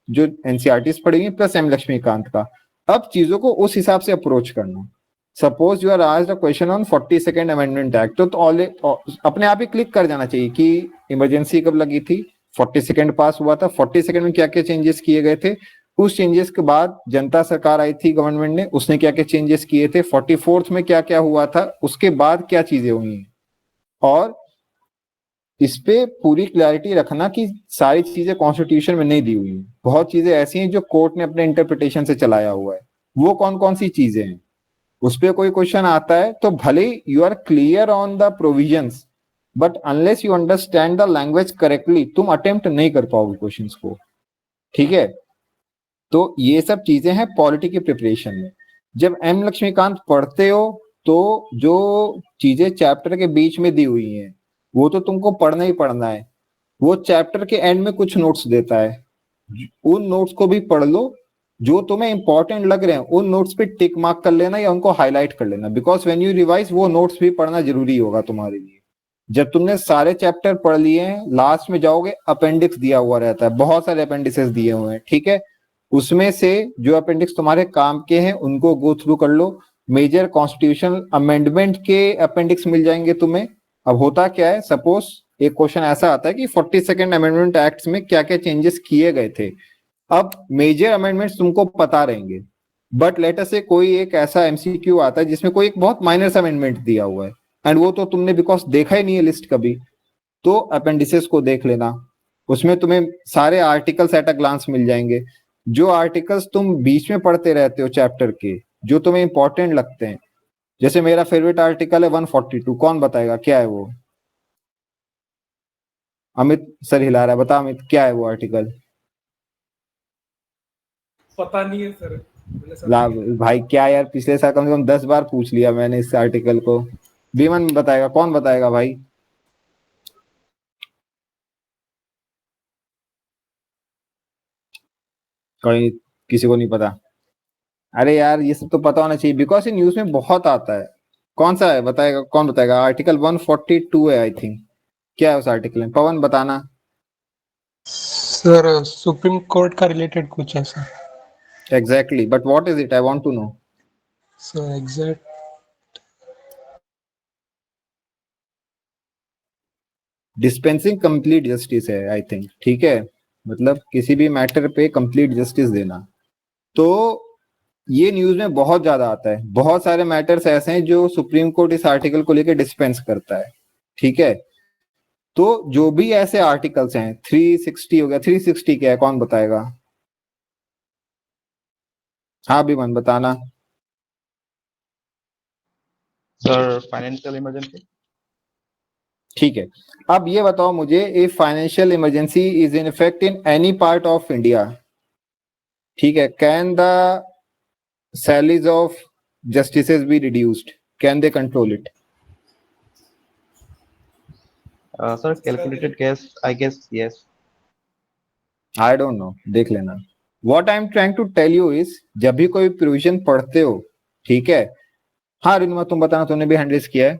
[SPEAKER 1] जो एनसीईआरटीज पढ़ेंगे प्लस एम लक्ष्मीकांत का। अब चीजों को उस हिसाब से अप्रोच करना। Suppose you are asked a question on 42nd amendment act, तो अपने आप ही क्लिक कर जाना चाहिए कि इमरजेंसी कब लगी थी, 42nd पास हुआ था, 42nd में क्या क्या चेंजेस किए गए थे, उस चेंजेस के बाद जनता सरकार आई थी गवर्नमेंट ने, उसने क्या क्या चेंजेस किए थे, 44th में क्या क्या हुआ था, उसके बाद क्या चीजें हुई हैं। और इस पे पूरी क्लैरिटी रखना कि सारी चीजें कॉन्स्टिट्यूशन में नहीं दी हुई हैं। बहुत चीजें ऐसी हैं जो कोर्ट ने अपने इंटरप्रिटेशन से चलाया हुआ है। वो कौन कौन सी चीजें हैं, उस पर कोई क्वेश्चन आता है तो भले you are clear on the provisions, but unless you understand the language correctly तुम अटेम्प्ट नहीं कर पाओगे क्वेश्चंस को, ठीक है। तो ये सब चीजें हैं पॉलिटी की प्रिपरेशन में। जब एम लक्ष्मीकांत पढ़ते हो तो जो चीजें चैप्टर के बीच में दी हुई हैं वो तो तुमको पढ़ना ही पढ़ना है। वो चैप्टर के एंड में कुछ नोट्स देता है, उन नोट्स को भी पढ़ लो। जो तुम्हें इंपॉर्टेंट लग रहे हैं उन नोट्स पे टिक मार्क कर लेना या उनको हाईलाइट कर लेना, बिकॉज व्हेन यू रिवाइज वो नोट्स भी पढ़ना जरूरी होगा तुम्हारे लिए। जब तुमने सारे चैप्टर पढ़ लिए हैं, लास्ट में जाओगे अपेंडिक्स दिया हुआ रहता है, बहुत सारे अपेंडिसेस दिए हुए हैं, ठीक है। उसमें से जो अपेंडिक्स तुम्हारे काम के हैं उनको गो थ्रू कर लो। मेजर कॉन्स्टिट्यूशनल अमेंडमेंट के अपेंडिक्स मिल जाएंगे तुम्हें। अब होता क्या है, सपोज एक क्वेश्चन ऐसा आता है कि 42nd अमेंडमेंट एक्ट में क्या क्या चेंजेस किए गए थे। अब मेजर अमेंडमेंट्स तुमको पता रहेंगे, बट लेटर से कोई एक ऐसा एमसीक्यू आता है जिसमें कोई एक बहुत माइनर अमेंडमेंट दिया हुआ है एंड वो तो तुमने बिकॉज देखा ही नहीं है लिस्ट कभी, तो अपेंडिसेस को देख लेना। उसमें तुम्हें सारे आर्टिकल्स एट अ ग्लांस मिल जाएंगे। जो आर्टिकल्स तुम बीच में पढ़ते रहते हो चैप्टर के, जो तुम्हें इंपॉर्टेंट लगते हैं, जैसे मेरा फेवरेट आर्टिकल है 142, कौन बताएगा क्या है वो? अमित सर हिला रहा है, बता अमित क्या है वो आर्टिकल?
[SPEAKER 2] पता नहीं है सर।
[SPEAKER 1] भाई क्या यार, पिछले साल कम से कम 10 बार पूछ लिया मैंने इस आर्टिकल को। बीमन बताएगा, कौन बताएगा भाई? कोई, किसी को नहीं पता? अरे यार ये सब तो पता होना चाहिए बिकॉज ये न्यूज में बहुत आता है। कौन सा है बताएगा, कौन बताएगा? आर्टिकल 142 है आई थिंक। क्या है उस आर्टिकल में, पवन बताना।
[SPEAKER 3] सर सुप्रीम कोर्ट का रिलेटेड कुछ है sir.
[SPEAKER 1] Exactly, but what is it? I want to know.
[SPEAKER 3] Sir exact
[SPEAKER 1] dispensing complete justice है आई थिंक, ठीक है, मतलब किसी भी मैटर पे कंप्लीट जस्टिस देना। तो ये न्यूज में बहुत ज्यादा आता है। बहुत सारे मैटर्स ऐसे हैं जो सुप्रीम कोर्ट इस आर्टिकल को लेकर डिस्पेंस करता है, ठीक है। तो जो भी ऐसे आर्टिकल्स हैं, 360 हो गया, 360 क्या है कौन बताएगा? हाँ विमन बताना।
[SPEAKER 6] Sir financial emergency.
[SPEAKER 1] ठीक है, अब ये बताओ मुझे, if financial emergency is in effect in any part of India, ठीक है, can the salaries of justices be reduced? Can they control it?
[SPEAKER 6] Sir, calculated case, I guess yes.
[SPEAKER 1] I don't know, देख लेना। What I'm trying to tell you is, जब भी कोई provision पढ़ते हो, ठीक है। हाँ रिनुमा तुम बताना, तुमने भी हैंडल किया है।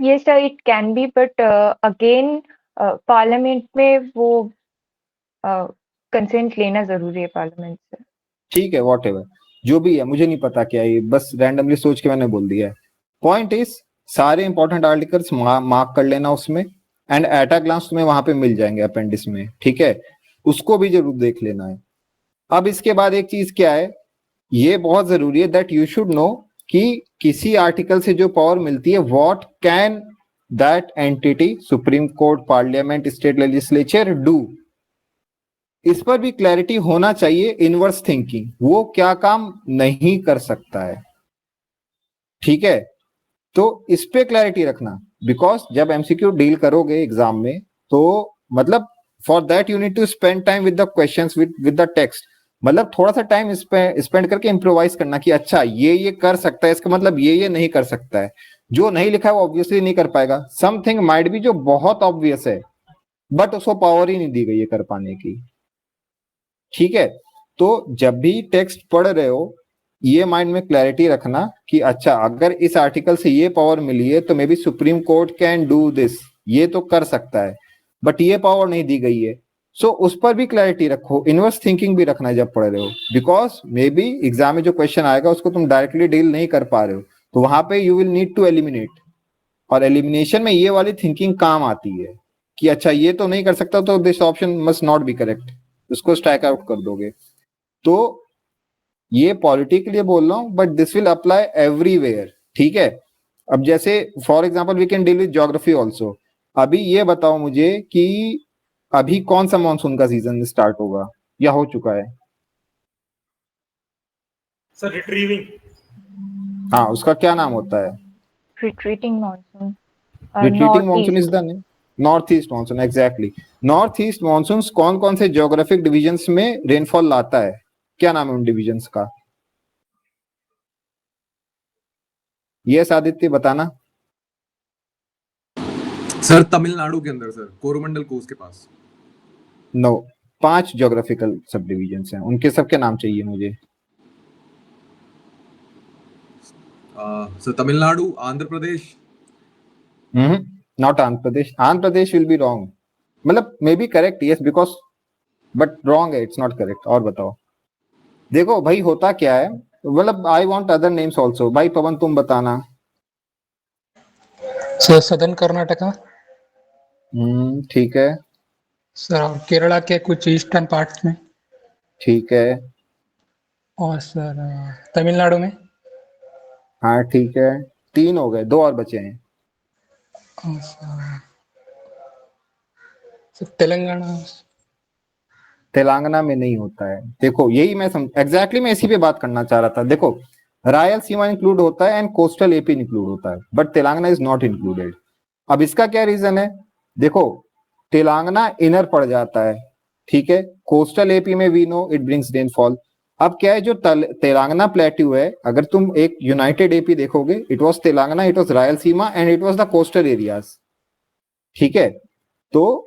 [SPEAKER 5] Yes sir, it can be, but again parliament में वो कंसेंट लेना जरूरी है पार्लियामेंट से।
[SPEAKER 1] ठीक है, वॉट एवर। जो भी है मुझे नहीं पता क्या है, बस रैंडमली सोच के मैंने बोल दिया है। पॉइंट इज सारे इंपॉर्टेंट आर्टिकल्स मार्क कर लेना उसमें, एंड एट अ ग्लांस तुम्हें वहां पे मिल जाएंगे अपेंडिक्स में, ठीक है, उसको भी जरूर देख लेना है। अब इसके बाद एक चीज क्या है, ये बहुत जरूरी है दैट यू शुड नो कि किसी आर्टिकल से जो पावर मिलती है, what can that entity, supreme court, parliament, state legislature do, इस पर भी क्लैरिटी होना चाहिए। इनवर्स थिंकिंग, वो क्या काम नहीं कर सकता है, ठीक है, तो इस पे क्लैरिटी रखना, बिकॉज जब एमसीक्यू डील करोगे एग्जाम में तो मतलब for that you need to spend time with the questions, with the text, मतलब थोड़ा सा टाइम स्पेंड करके इम्प्रोवाइज करना कि अच्छा ये कर सकता है, इसका मतलब ये नहीं कर सकता है। जो नहीं लिखा है वो ऑब्वियसली नहीं कर पाएगा। समथिंग माइट बी जो बहुत ऑब्वियस है बट उसको पावर ही नहीं दी गई है कर पाने की, ठीक है। तो जब भी टेक्स्ट पढ़ रहे हो ये माइंड में क्लैरिटी रखना कि अच्छा अगर इस आर्टिकल से ये पावर मिली है तो may be supreme court can do this, ये तो कर सकता है, बट ये पावर नहीं दी गई है। सो उस पर भी क्लैरिटी रखो, इनवर्स थिंकिंग भी रखना जब पढ़ रहे हो, बिकॉज मे बी एग्जाम में जो क्वेश्चन आएगा उसको तुम डायरेक्टली डील नहीं कर पा रहे हो, तो वहां पे you will need to eliminate, और एलिमिनेशन में ये वाली थिंकिंग काम आती है कि अच्छा ये तो नहीं कर सकता तो this option must not be correct, उसको स्ट्राइक आउट कर दोगे। तो ये पॉलिटी के लिए बोल रहा हूं but this will apply everywhere, ठीक है। अब जैसे for example we can deal with geography also. अभी ये बताओ मुझे कि अभी कौन सा मानसून का सीजन स्टार्ट होगा या हो चुका है?
[SPEAKER 2] सर रिट्रीविंग,
[SPEAKER 1] हाँ, उसका क्या नाम होता है?
[SPEAKER 5] Retreating monsoon.
[SPEAKER 1] Retreating monsoon
[SPEAKER 5] Northeast.
[SPEAKER 1] Is the name, north east monsoon, exactly. North east monsoon कौन कौन से ज्योग्राफिक डिविजन्स में रेनफॉल लाता है, क्या नाम है उन डिविजन्स का? यस आदित्य बताना।
[SPEAKER 9] सर तमिलनाडु के अंदर, सर कोरोमंडल कोस्ट के पास।
[SPEAKER 1] नो, 5 ज्योग्राफिकल सब डिविजन्स हैं, उनके सबके नाम चाहिए मुझे।
[SPEAKER 9] Sir Tamil Nadu, Andhra Pradesh.
[SPEAKER 1] Not Andhra Pradesh, Andhra Pradesh will be wrong, मतलब may be correct yes because, but wrong है, इट्स नॉट करेक्ट। और बताओ। देखो भाई होता क्या है, मतलब I want other names also. भाई पवन तुम बताना।
[SPEAKER 3] Sir southern Karnataka.
[SPEAKER 1] ठीक है।
[SPEAKER 3] सर और केरला के कुछ ईस्टर्न पार्ट्स में।
[SPEAKER 1] ठीक है।
[SPEAKER 3] और सर तमिलनाडु में।
[SPEAKER 1] हाँ ठीक है, 3 हो गए, 2 और बचे हैं।
[SPEAKER 3] और सर तेलंगाना।
[SPEAKER 1] तेलंगाना में नहीं होता है। देखो यही मैं एग्जैक्टली मैं इसी पे बात करना चाह रहा था। देखो रायलसीमा इंक्लूड होता है एंड कोस्टल एपी इंक्लूड होता है, but Telangana is not included. अब इसका क्या रीजन है? देखो तेलंगाना इनर पड़ जाता है, ठीक है। कोस्टल एपी में we know it brings rainfall. अब क्या है, जो तेलंगाना प्लेट्यू है, अगर तुम एक यूनाइटेड एपी देखोगे, it was Telangana, it was Rayalaseema and it was the coastal areas, ठीक है। तो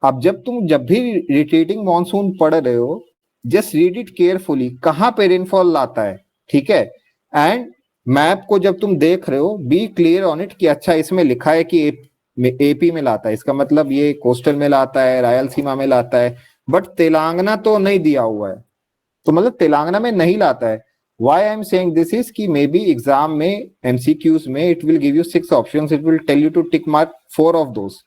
[SPEAKER 1] अब जब भी रिट्रीटिंग मॉनसून पढ़ रहे हो, जस्ट रीड इट केयरफुली, कहां पे रेनफॉल लाता है, ठीक है। एंड मैप को जब तुम देख रहे हो, बी क्लियर ऑन इट कि अच्छा इसमें लिखा है कि एपी में लाता है, इसका मतलब ये कोस्टल में लाता है, रायलसीमा में लाता है, बट तेलंगाना तो नहीं दिया हुआ है, तो मतलब तेलंगाना में नहीं लाता है। Why I am saying this is कि मे बी एग्जाम में एमसीक्यूज में it will give you 6 options, it will tell you to tick mark 4 of those.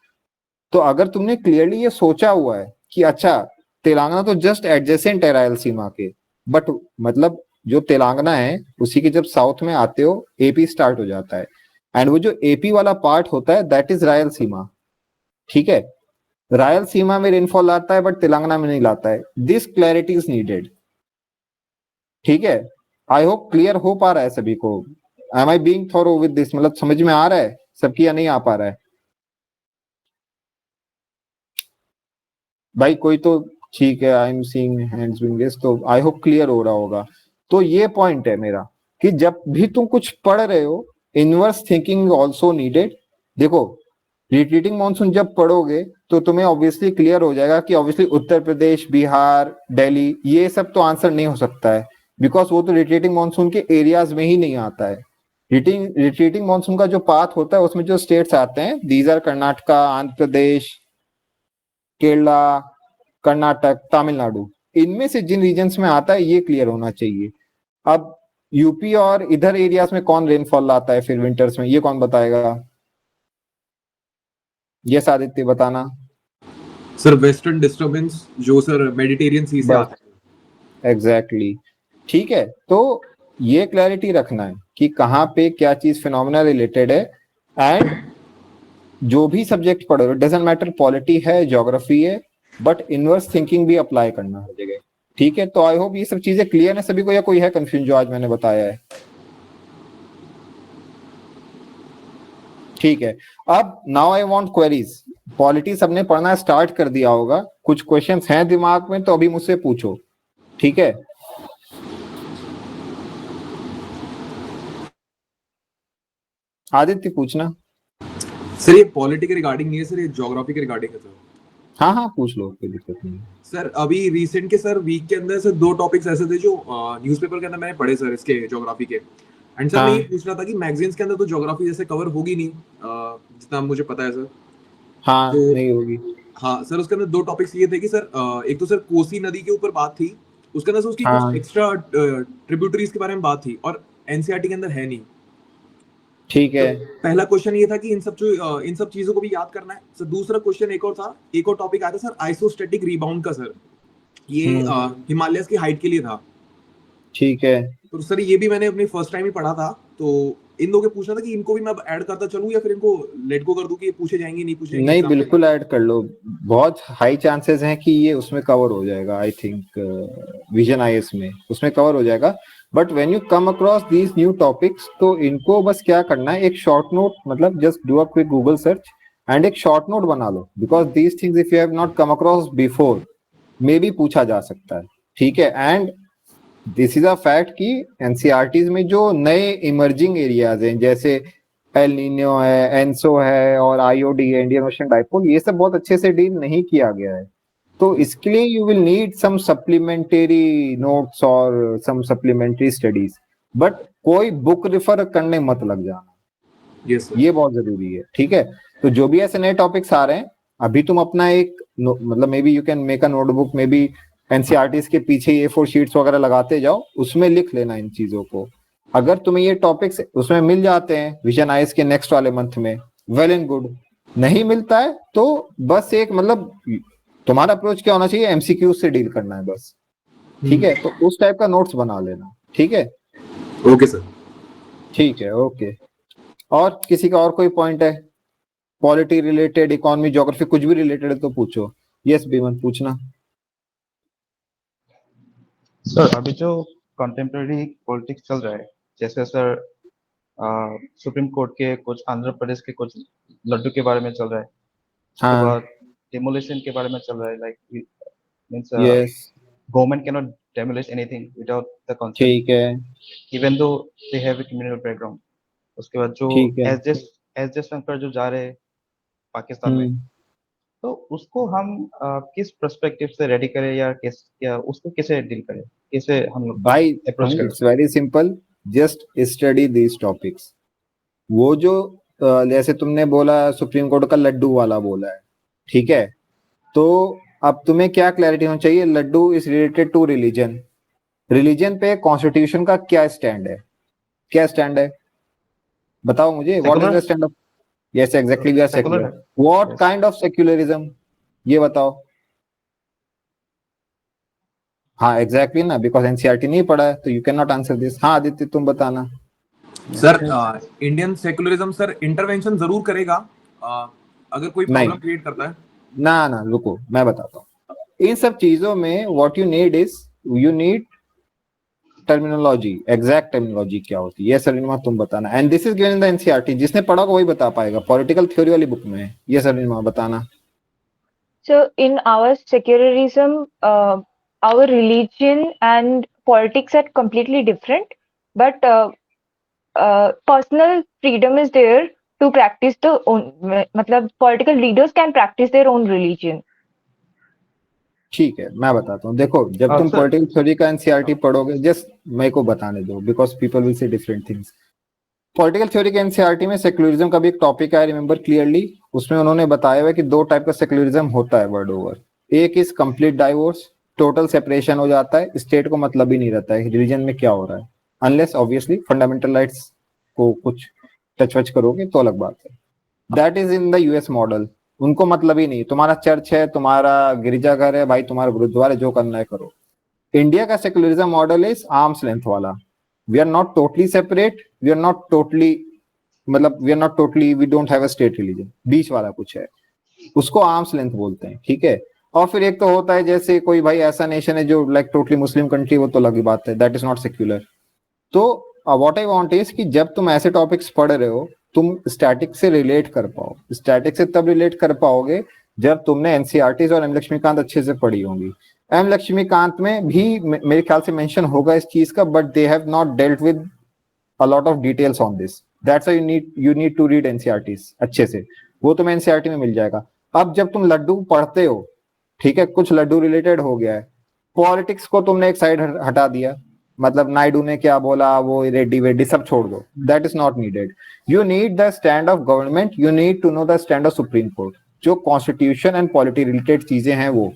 [SPEAKER 1] तो अगर तुमने क्लियरली ये सोचा हुआ है कि अच्छा तेलंगाना तो जस्ट एडजेसेंट है रायलसीमा के, बट मतलब जो तेलंगाना है उसी के जब साउथ में आते हो एपी स्टार्ट हो जाता है, एंड वो जो एपी वाला पार्ट होता है दैट इज रायलसीमा, ठीक है। रायलसीमा में रेनफॉल आता है बट तेलंगाना में नहीं लाता है। दिस क्लैरिटी इज नीडेड, ठीक है। आई होप क्लियर हो पा रहा है सभी को। Am I being thorough with this, मतलब समझ में आ रहा है सबकी या नहीं आ पा रहा है? भाई कोई तो ठीक है, I am seeing hands being raised, तो आई होप क्लियर हो रहा होगा। तो ये पॉइंट है मेरा कि जब भी तुम कुछ पढ़ रहे हो, इनवर्स थिंकिंग आल्सो नीडेड। देखो रिट्रीटिंग मॉनसून जब पढ़ोगे तो तुम्हें ऑब्वियसली क्लियर हो जाएगा कि ऑब्वियसली उत्तर प्रदेश, बिहार, दिल्ली, ये सब तो आंसर नहीं हो सकता है, बिकॉज वो तो रिट्रीटिंग मॉनसून के एरियाज में ही नहीं आता है। रिट्रीटिंग मॉनसून का जो पाथ होता है उसमें जो स्टेट्स आते हैं, दीज आर कर्नाटका, आंध्र प्रदेश, केरला, कर्नाटक, तमिलनाडु, इनमें से जिन रीजन्स में आता है ये क्लियर होना चाहिए। अब यूपी और इधर एरियाज में कौन रेनफॉल लाता है फिर विंटर्स में, ये कौन बताएगा? ये आदित्य बताना।
[SPEAKER 9] सर वेस्टर्न डिस्टर्बेंस जो सर मेडिटेरियन सी से आता है।
[SPEAKER 1] एग्जैक्टली ठीक है, तो ये क्लैरिटी रखना है कि कहाँ पे क्या चीज फिनोमेना रिलेटेड है, एंड जो भी सब्जेक्ट पढ़ो इट डजंट मैटर, पॉलिटी है, ज्योग्राफी है, बट इनवर्स थिंकिंग भी अप्लाई करना हर जगह। ठीक है, तो आई होप ये सब चीजें क्लियर है सभी को, या कोई है कंफ्यूजन जो आज मैंने बताया है? ठीक है, अब now I want queries. Polity सबने पढ़ना स्टार्ट कर दिया होगा, कुछ क्वेश्चंस हैं दिमाग में तो अभी मुझसे पूछो। ठीक है, आदित्य पूछना।
[SPEAKER 9] सर ये पॉलिटी के रिगार्डिंग नहीं है सर, ये ज्योग्राफी के रिगार्डिंग है सर।
[SPEAKER 1] हाँ हाँ पूछ लो, कोई दिक्कत नहीं।
[SPEAKER 9] सर अभी रिसेंट के सर वीक के अंदर सर 2 टॉपिक्स ऐसे थे जो न्यूज़पेपर के अंदर मैंने पढ़े सर, इसके ज्योग्राफी के। एंड सर मैं ये पूछ रहा था कि मैगजीन्स के अंदर तो ज्योग्राफी जैसे कवर होगी नहीं, जितना मुझे पता है सर।
[SPEAKER 1] हाँ
[SPEAKER 9] तो,
[SPEAKER 1] नहीं होगी।
[SPEAKER 9] हाँ सर, उसके अंदर 2 टॉपिक्स ये थे कि सर एक तो सर कोसी नदी के ऊपर बात थी, उसके अंदर से उसकी कुछ एक्स्ट्रा ट्रिब्यूटरीज के बारे में बात थी, और एनसीईआरटी के अंदर है नहीं।
[SPEAKER 1] ठीक है,
[SPEAKER 9] तो पहला क्वेश्चन ये था कि इन सब चीजों को भी याद करना है सर। दूसरा क्वेश्चन एक और टॉपिक आया था सर, आइसोस्टैटिक रिबाउंड का सर, ये हिमालयस की हाइट के लिए था।
[SPEAKER 1] ठीक है,
[SPEAKER 9] तो सर ये भी मैंने अपनी फर्स्ट टाइम ही पढ़ा था, तो इन दो के पूछना था कि इनको भी मैं ऐड करता चलूं या फिर इनको लेट गो कर दूं कि ये पूछे जाएंगे नहीं पूछे जाएंगे?
[SPEAKER 1] नहीं बिल्कुल ऐड कर लो, बहुत हाई चांसेस हैं कि ये उसमें कवर हो जाएगा। आई थिंक विजन आईएएस में उसमें कवर हो जाएगा। But when you come across these new topics, तो इनको बस क्या करना है, एक शॉर्ट नोट, मतलब just do a quick Google search and एक शॉर्ट नोट बना लो, because these things if you have not come across before may be पूछा जा सकता है। ठीक है, and this is a fact कि एनसीईआरटीज में जो नए इमर्जिंग एरियाज हैं, जैसे एल नीनो है, एनसो है और आईओडी है, इंडियन ओशन डाइपोल, ये सब बहुत अच्छे से डील नहीं किया गया है। तो इसके लिए you will need some supplementary notes और सम सप्लीमेंटरी स्टडीज, बट कोई बुक रिफर करने मत लग जाना।
[SPEAKER 9] yes,
[SPEAKER 1] ये बहुत जरूरी है। ठीक है, तो जो भी ऐसे नए टॉपिक्स आ रहे हैं, अभी तुम अपना एक मतलब may B you can make a notebook, may be NCERTs के पीछे A4 शीट्स वगैरह लगाते जाओ, उसमें लिख लेना इन चीजों को। अगर तुम्हें ये टॉपिक्स उसमें मिल जाते हैं विजन आईएएस के नेक्स्ट वाले मंथ में, वेल एंड गुड। नहीं मिलता है तो बस एक मतलब तुम्हारा अप्रोच क्या होना चाहिए, एमसीक्यू से डील करना है बस। ठीक है, तो उस टाइप का नोट्स बना लेना। ठीक है,
[SPEAKER 9] ओके सर।
[SPEAKER 1] ठीक है, ओके। और किसी का और कोई पॉइंट है, पॉलिटी रिलेटेड, इकोनॉमी, ज्योग्राफी, कुछ भी रिलेटेड है तो पूछो। यस बीमन पूछना।
[SPEAKER 6] सर अभी जो कंटेम्प्रेरी पॉलिटिक्स चल रहा है, जैसे सर सुप्रीम कोर्ट के कुछ, आंध्र प्रदेश के कुछ लड्डू के बारे में चल रहा है, उसके बाद डेमोलिशन के बारे में चल रहा है, like means government can not demolish anything without the consent,
[SPEAKER 1] ठीक है,
[SPEAKER 6] even though they have a communal background. उसके बाद जो एस जे शंकर जो जा रहे हैं पाकिस्तान में, तो उसको हम किस पर्सपेक्टिव से रेडी करें, या उसको कैसे डील करें, कैसे हम लोग
[SPEAKER 1] भाई
[SPEAKER 6] अप्रोच करें?
[SPEAKER 1] It's very simple, just study these topics. वो जो जैसे तुमने बोला सुप्रीम कोर्ट का लड्डू वाला बोला है, ठीक है, तो अब तुम्हें क्या क्लैरिटी होनी चाहिए, laddoo is related to religion. Religion पे कॉन्स्टिट्यूशन का क्या स्टैंड है, क्या स्टैंड है बताओ मुझे, what is the stand of? Yes exactly, we are secular. What kind of secularism, ये बताओ। हाँ एग्जैक्टली ना, बिकॉज एनसीईआरटी नहीं पढ़ा है तो you can not answer this. हाँ आदित्य तुम बताना।
[SPEAKER 9] Sir Indian secularism sir intervention जरूर करेगा अगर कोई प्रॉब्लम क्रिएट करता है।
[SPEAKER 1] ना रुको मैं बताता हूँ। इन सब चीजों में what you need is, you need terminology, exact terminology क्या होती है, ये सर तुम बताना। And this is given in the NCERT, जिसने पढ़ा होगा वही बता पाएगा, पॉलिटिकल थ्योरी वाली बुक में है ये सर बताना।
[SPEAKER 5] So in our secularism, our religion and politics are completely different, but personal freedom is there to practice the own, मतलब political leaders can practice their own religion.
[SPEAKER 1] ठीक है मैं बताता हूँ, देखो जब तुम पॉलिटिकल थ्योरी का एनसीईआरटी पढ़ोगे, जस्ट मेरे को बताने दो because people will say different things. Political theory के एनसीईआरटी में सेक्युलरिज्म का भी एक टॉपिक है, रिमेंबर क्लियरली। उसमें उन्होंने बताया हुआ कि 2 टाइप का सेक्युलरिज्म होता है वर्ल्ड ओवर। एक is complete divorce, total separation हो जाता है, स्टेट को मतलब ही नहीं रहता है रिलीजन में क्या हो रहा है। अनलेस ऑब्वियसली फंडामेंटल राइट्स को कुछ टच वच करोगे तो अलग बात है। That is in the US model. उनको मतलब ही नहीं, तुम्हारा चर्च है, तुम्हारा गिरजाघर है भाई, तुम्हारा गुरुद्वारा, जो करना है करो। इंडिया का secularism model is arm's length वाला। We are not totally separate, we are not totally, मतलब we are not totally, we don't have a state religion, बीच वाला कुछ है, उसको आर्म्स लेंथ बोलते हैं, ठीक है। और फिर एक तो होता है जैसे कोई भाई ऐसा नेशन है जो लाइक टोटली मुस्लिम कंट्री, वो तो अलग ही बात है, दैट इज नॉट सेक्युलर। तो व्हाट आई वांट इज कि जब तुम ऐसे टॉपिक्स पढ़ रहे हो, तुम स्टैटिक से रिलेट कर पाओ। स्टैटिक से तब रिलेट कर पाओगे जब तुमने एनसीईआरटीज और एम लक्ष्मीकांत अच्छे से पढ़ी होंगी। एम लक्ष्मीकांत में भी मेरे ख्याल से मेंशन होगा इस चीज का, but they have not dealt with a lot of details on this. That's why you need to read NCERTs अच्छे से, वो तुम्हें एनसीईआरटी में मिल जाएगा। अब जब तुम लड्डू पढ़ते हो, ठीक है, कुछ लड्डू रिलेटेड हो गया है, पॉलिटिक्स को तुमने एक साइड हटा दिया, मतलब नायडू ने क्या बोला, वो रेड्डी वेड्डी सब छोड़ दो, that is not needed. You need the stand of government, you need to know the stand of supreme court. जो कॉन्स्टिट्यूशन एंड पॉलिटी रिलेटेड चीजें हैं वो,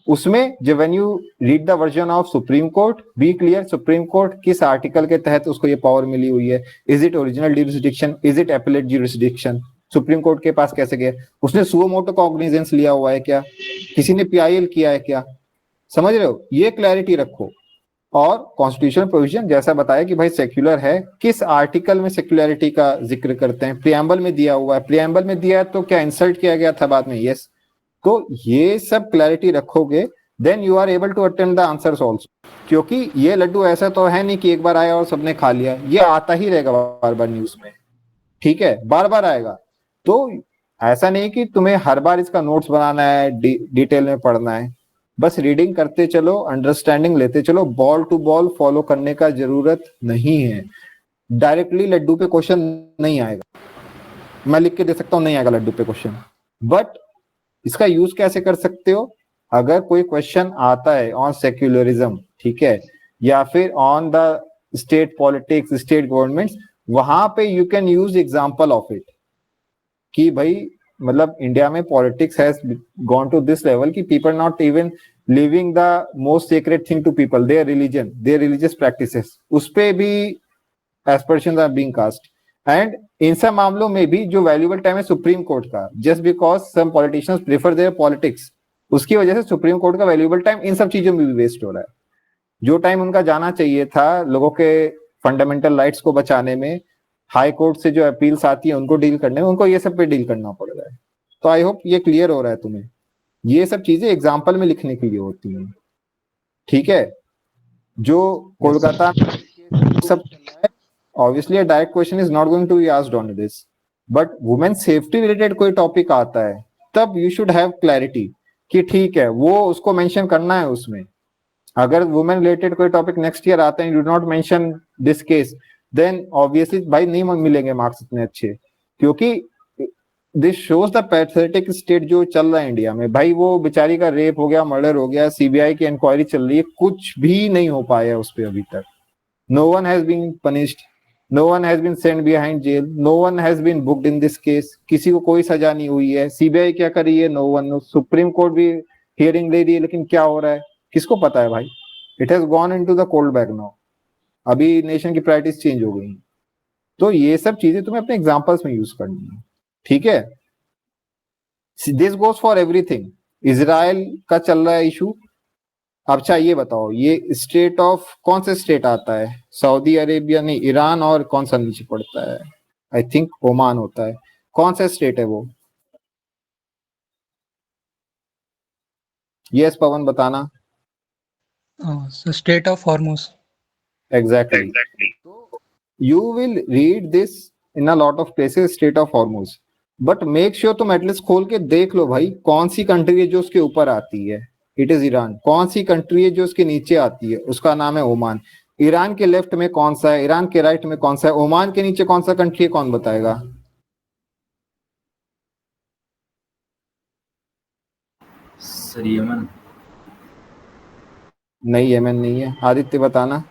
[SPEAKER 1] उसमें जब when you read the version of supreme court, be clear supreme court किस article के तहत उसको ये पावर मिली हुई है। Is it original jurisdiction, is it appellate jurisdiction, supreme court के पास कैसे गया, उसने सुओ मोटो कॉग्निजेंस लिया हुआ है क्या, किसी ने पीआईएल किया है क्या, समझ रहे हो, ये क्लैरिटी रखो। और कॉन्स्टिट्यूशनल प्रोविजन जैसा बताया कि भाई सेक्युलर है, किस आर्टिकल में सेक्युलरिटी का जिक्र करते हैं, प्रियम्बल में दिया हुआ है, प्रियम्बल में दिया है तो क्या इंसल्ट किया गया था बाद में, यस। तो ये सब क्लैरिटी रखोगे, then you are able to attempt the answers also. क्योंकि ये लड्डू ऐसा तो है नहीं कि एक बार आया और सबने खा लिया, ये आता ही रहेगा बार बार न्यूज में, ठीक है, बार बार आएगा। तो ऐसा नहीं कि तुम्हें हर बार इसका नोट्स बनाना है, डिटेल में पढ़ना है, बस रीडिंग करते चलो, अंडरस्टैंडिंग लेते चलो, बॉल टू बॉल फॉलो करने का जरूरत नहीं है। डायरेक्टली लड्डू पे क्वेश्चन नहीं आएगा, मैं लिख के दे सकता हूँ नहीं आएगा लड्डू पे क्वेश्चन, बट इसका यूज कैसे कर सकते हो, अगर कोई क्वेश्चन आता है ऑन सेक्युलरिज्म, ठीक है, या फिर on the state politics, state governments, वहां पे you can use example of it कि भाई मतलब इंडिया में politics has gone to this level कि people not even living the most secret thing to people, their religion, their religious practices, उस पे भी aspirations are being cast. And इन सब मामलों में भी जो वैल्यूएबल टाइम है सुप्रीम कोर्ट का, just because some politicians prefer there politics, उसकी वजह से सुप्रीम कोर्ट का वैल्यूएबल टाइम इन सब चीजों में भी वेस्ट हो रहा है। जो टाइम उनका जाना चाहिए था लोगों के फंडामेंटल राइट्स को बचाने में, हाई कोर्ट से जो अपील्स आती है उनको डील करने में, उनको ये सब पे डील करना पड़ रहा है। तो आई होप ये क्लियर हो रहा है तुम्हें, ये सब चीजें एग्जाम्पल में लिखने के लिए होती हैं, ठीक है। जो कोलकाता सब obviously a direct question is not going to be asked on this, but women safety related कोई टॉपिक आता है तब you should have clarity कि ठीक है वो उसको मेंशन करना है उसमें। अगर वुमेन रिलेटेड कोई टॉपिक नेक्स्ट ईयर आता है, you do not mention this case, then obviously भाई नहीं मिलेंगे मार्क्स इतने अच्छे, क्योंकि this shows the pathetic state जो चल रहा है इंडिया में। भाई वो बेचारी का रेप हो गया, मर्डर हो गया, सीबीआई की इंक्वायरी चल रही है, कुछ भी नहीं हो पाया उस पर अभी तक। No one has been punished, no one has been send behind jail, no one has been booked in this case, किसी को कोई सजा नहीं हुई है। सीबीआई क्या कर रही है, नो वन। सुप्रीम कोर्ट भी हियरिंग ले रही है, लेकिन क्या हो रहा है किसको पता है भाई। It has gone into the cold bag now, अभी नेशन की प्रायोरिटीज चेंज हो गई। तो ये सब चीजें तुम्हें अपने एग्जांपल्स में यूज करनी है, ठीक है। This goes for everything. Israel का चल रहा है इशू। अच्छा ये बताओ, ये स्टेट ऑफ कौन से स्टेट आता है, सऊदी अरेबिया नहीं, ईरान और कौन सा नीचे पड़ता है, आई थिंक ओमान होता है, कौन सा स्टेट है वो? यस पवन बताना।
[SPEAKER 3] State of Hormuz.
[SPEAKER 1] Exactly. You will read this in a lot of places, state of Hormuz, but make sure तुम एटलीस्ट खोल के देख लो भाई कौन सी कंट्री है जो उसके ऊपर आती है, इट इज ईरान। कौन सी कंट्री है जो उसके नीचे आती है, उसका नाम है ओमान। ईरान के लेफ्ट में कौन सा है, ईरान के राइट में कौन सा है, ओमान के नीचे कौन सा कंट्री है, कौन बताएगा?
[SPEAKER 8] Sir Yemen.
[SPEAKER 1] नहीं यमन नहीं है, आदित्य बताना।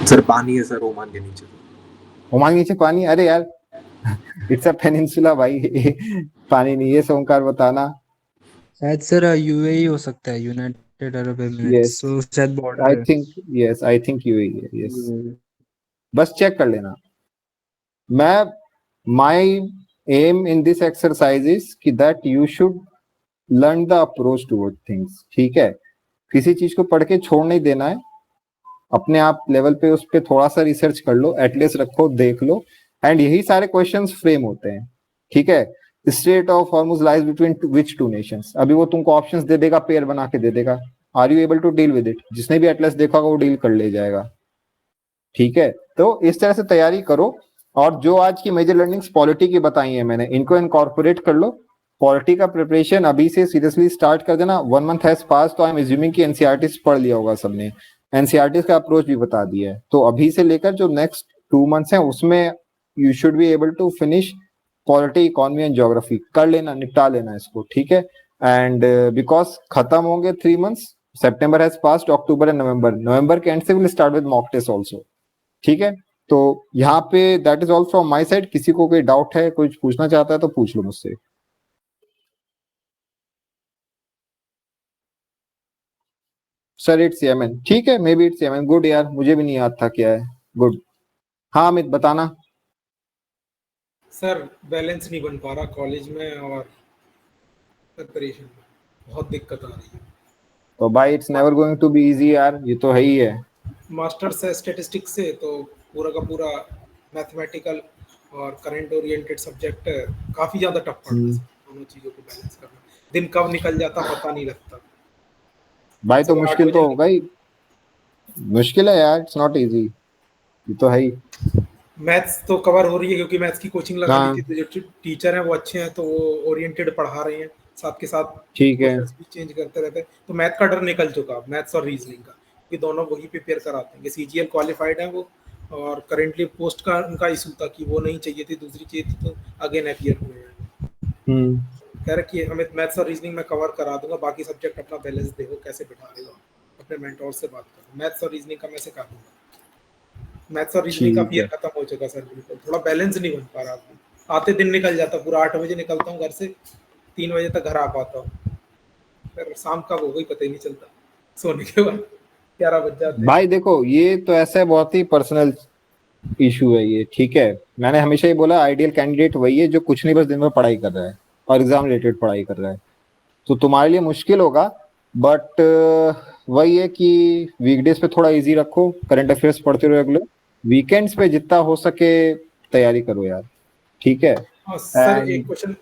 [SPEAKER 9] सर पानी है सर ओमान के नीचे।
[SPEAKER 1] ओमान के नीचे पानी? अरे यार इट्स अ पेनिनसुला भाई पानी नहीं है। सोमकार बताना।
[SPEAKER 10] शायद सर यूएई हो सकता है, यूनाइटेड अरब एमिरेट्स।
[SPEAKER 1] Yes.
[SPEAKER 10] तो शायद बॉर्डर
[SPEAKER 1] I
[SPEAKER 10] है।
[SPEAKER 1] think yes, I think UAE है, yes. बस चेक कर लेना। मैं my aim in this exercise is कि that you should learn the approach toward things, ठीक है। किसी चीज को पढ़ के छोड़ नहीं देना है, अपने आप लेवल पे उस पर थोड़ा सा रिसर्च कर लो, एटलीस्ट रखो, देख लो, एंड यही सारे क्वेश्चंस फ्रेम होते हैं, ठीक है। Straight of Hormuz lies between which two nations, अभी वो तुमको ऑप्शंस दे देगा, पेयर बना के दे देगा, are you able to deal with it? जिसने भी एटलस देखा होगा वो डील कर ले जाएगा, ठीक है। तो इस तरह से तैयारी करो, और जो आज की मेजर लर्निंग्स पॉलिटी की बताई है मैंने, इनको इनकॉर्पोरेट कर लो। पॉलिटी का प्रिपरेशन अभी से सीरियसली स्टार्ट कर देना। 1 मंथ हैज पास, तो आई एम एज्यूमिंग कि एनसीईआरटी पढ़ लिया होगा सबने, एनसीईआरटी का अप्रोच भी बता दिया है। तो अभी से लेकर जो नेक्स्ट 2 मंथ्स हैं उसमें you should be able to finish polity, economy and geography कर लेना, निपटा लेना इसको, ठीक है। एंड बिकॉज खत्म होंगे 3 months, September has passed, October and November के एंड से will start with mock test also, ठीक है। तो यहाँ पे that is all from my side. किसी को कोई डाउट है, कुछ पूछना चाहता है तो पूछ लो मुझसे। सर इट्स यमन, ठीक है, may be it's Yemen, good यार, मुझे भी नहीं याद था क्या है, गुड। हाँ अमित बताना।
[SPEAKER 2] सर बैलेंस नहीं बन पा रहा कॉलेज में और प्रिपरेशन में, बहुत दिक्कत आ रही है।
[SPEAKER 1] तो भाई it's never going to be easy यार, ये तो है ही है।
[SPEAKER 2] मास्टर्स है स्टैटिस्टिक्स से, तो पूरा का पूरा मैथमेटिकल और करंट ओरिएंटेड सब्जेक्ट है, काफी ज्यादा टफ पड़ रहा है दोनों चीजों को बैलेंस करना। दिन कब निकल जाता पता नहीं लगता
[SPEAKER 1] भाई। तो मुश्किल तो होगा ही, मुश्किल है यार, इट्स नॉट इजी, ये तो है ही।
[SPEAKER 2] मैथ्स तो कवर हो रही है क्योंकि मैथ्स की कोचिंग लगा ली थी, तो जो टीचर हैं वो अच्छे हैं, तो वो ओरिएंटेड पढ़ा रहे हैं, साथ के साथ
[SPEAKER 1] ठीक है,
[SPEAKER 2] भी चेंज करते रहते हैं। तो मैथ का डर निकल चुका, मैथ्स और रीजनिंग का, क्योंकि दोनों वही प्रिपेयर कराते हैं। सीजीएल क्वालिफाइड है वो, और करेंटली पोस्ट का उनका इशू था कि वो नहीं चाहिए थी, दूसरी चाहिए थी, तो अगेन अपीयर हुए हैं। कह रहे कि हमें मैथ्स और रीजनिंग में कवर करा दूंगा, बाकी सब्जेक्ट अपना बैलेंस देखो कैसे बिठा रहे हो, अपने मेंटोर से बात करो, मैथ्स और रीजनिंग का मैं से कर दूंगा। मैथ्स और रीजनिंग का पीयर खत्म हो चुका सर, बिल्कुल थोड़ा बैलेंस नहीं बन पा रहा। आते दिन निकल जाता, पूरा 8 बजे निकलता हूँ घर से, 3 बजे तक घर आ पाता हूँ, फिर शाम का वो ही पता ही नहीं चलता, सोने के बाद 11 बज जाते हैं।
[SPEAKER 1] भाई देखो ये तो ऐसा है, बहुत ही पर्सनल इशू है ये, ठीक है। मैंने हमेशा ही बोला आइडियल कैंडिडेट वही है जो कुछ नहीं बस दिन भर पढ़ाई कर रहा है और एग्जाम रिलेटेड पढ़ाई कर रहा है। तो तुम्हारे लिए मुश्किल होगा, बट वही है कि वीकडेज पे थोड़ा इजी रखो, करंट अफेयर्स पढ़ते रहो रेगुलर, वीकेंड्स पे जितना हो सके तैयारी करो यार, ठीक है।
[SPEAKER 2] हाँ सर एक क्वेश्चन,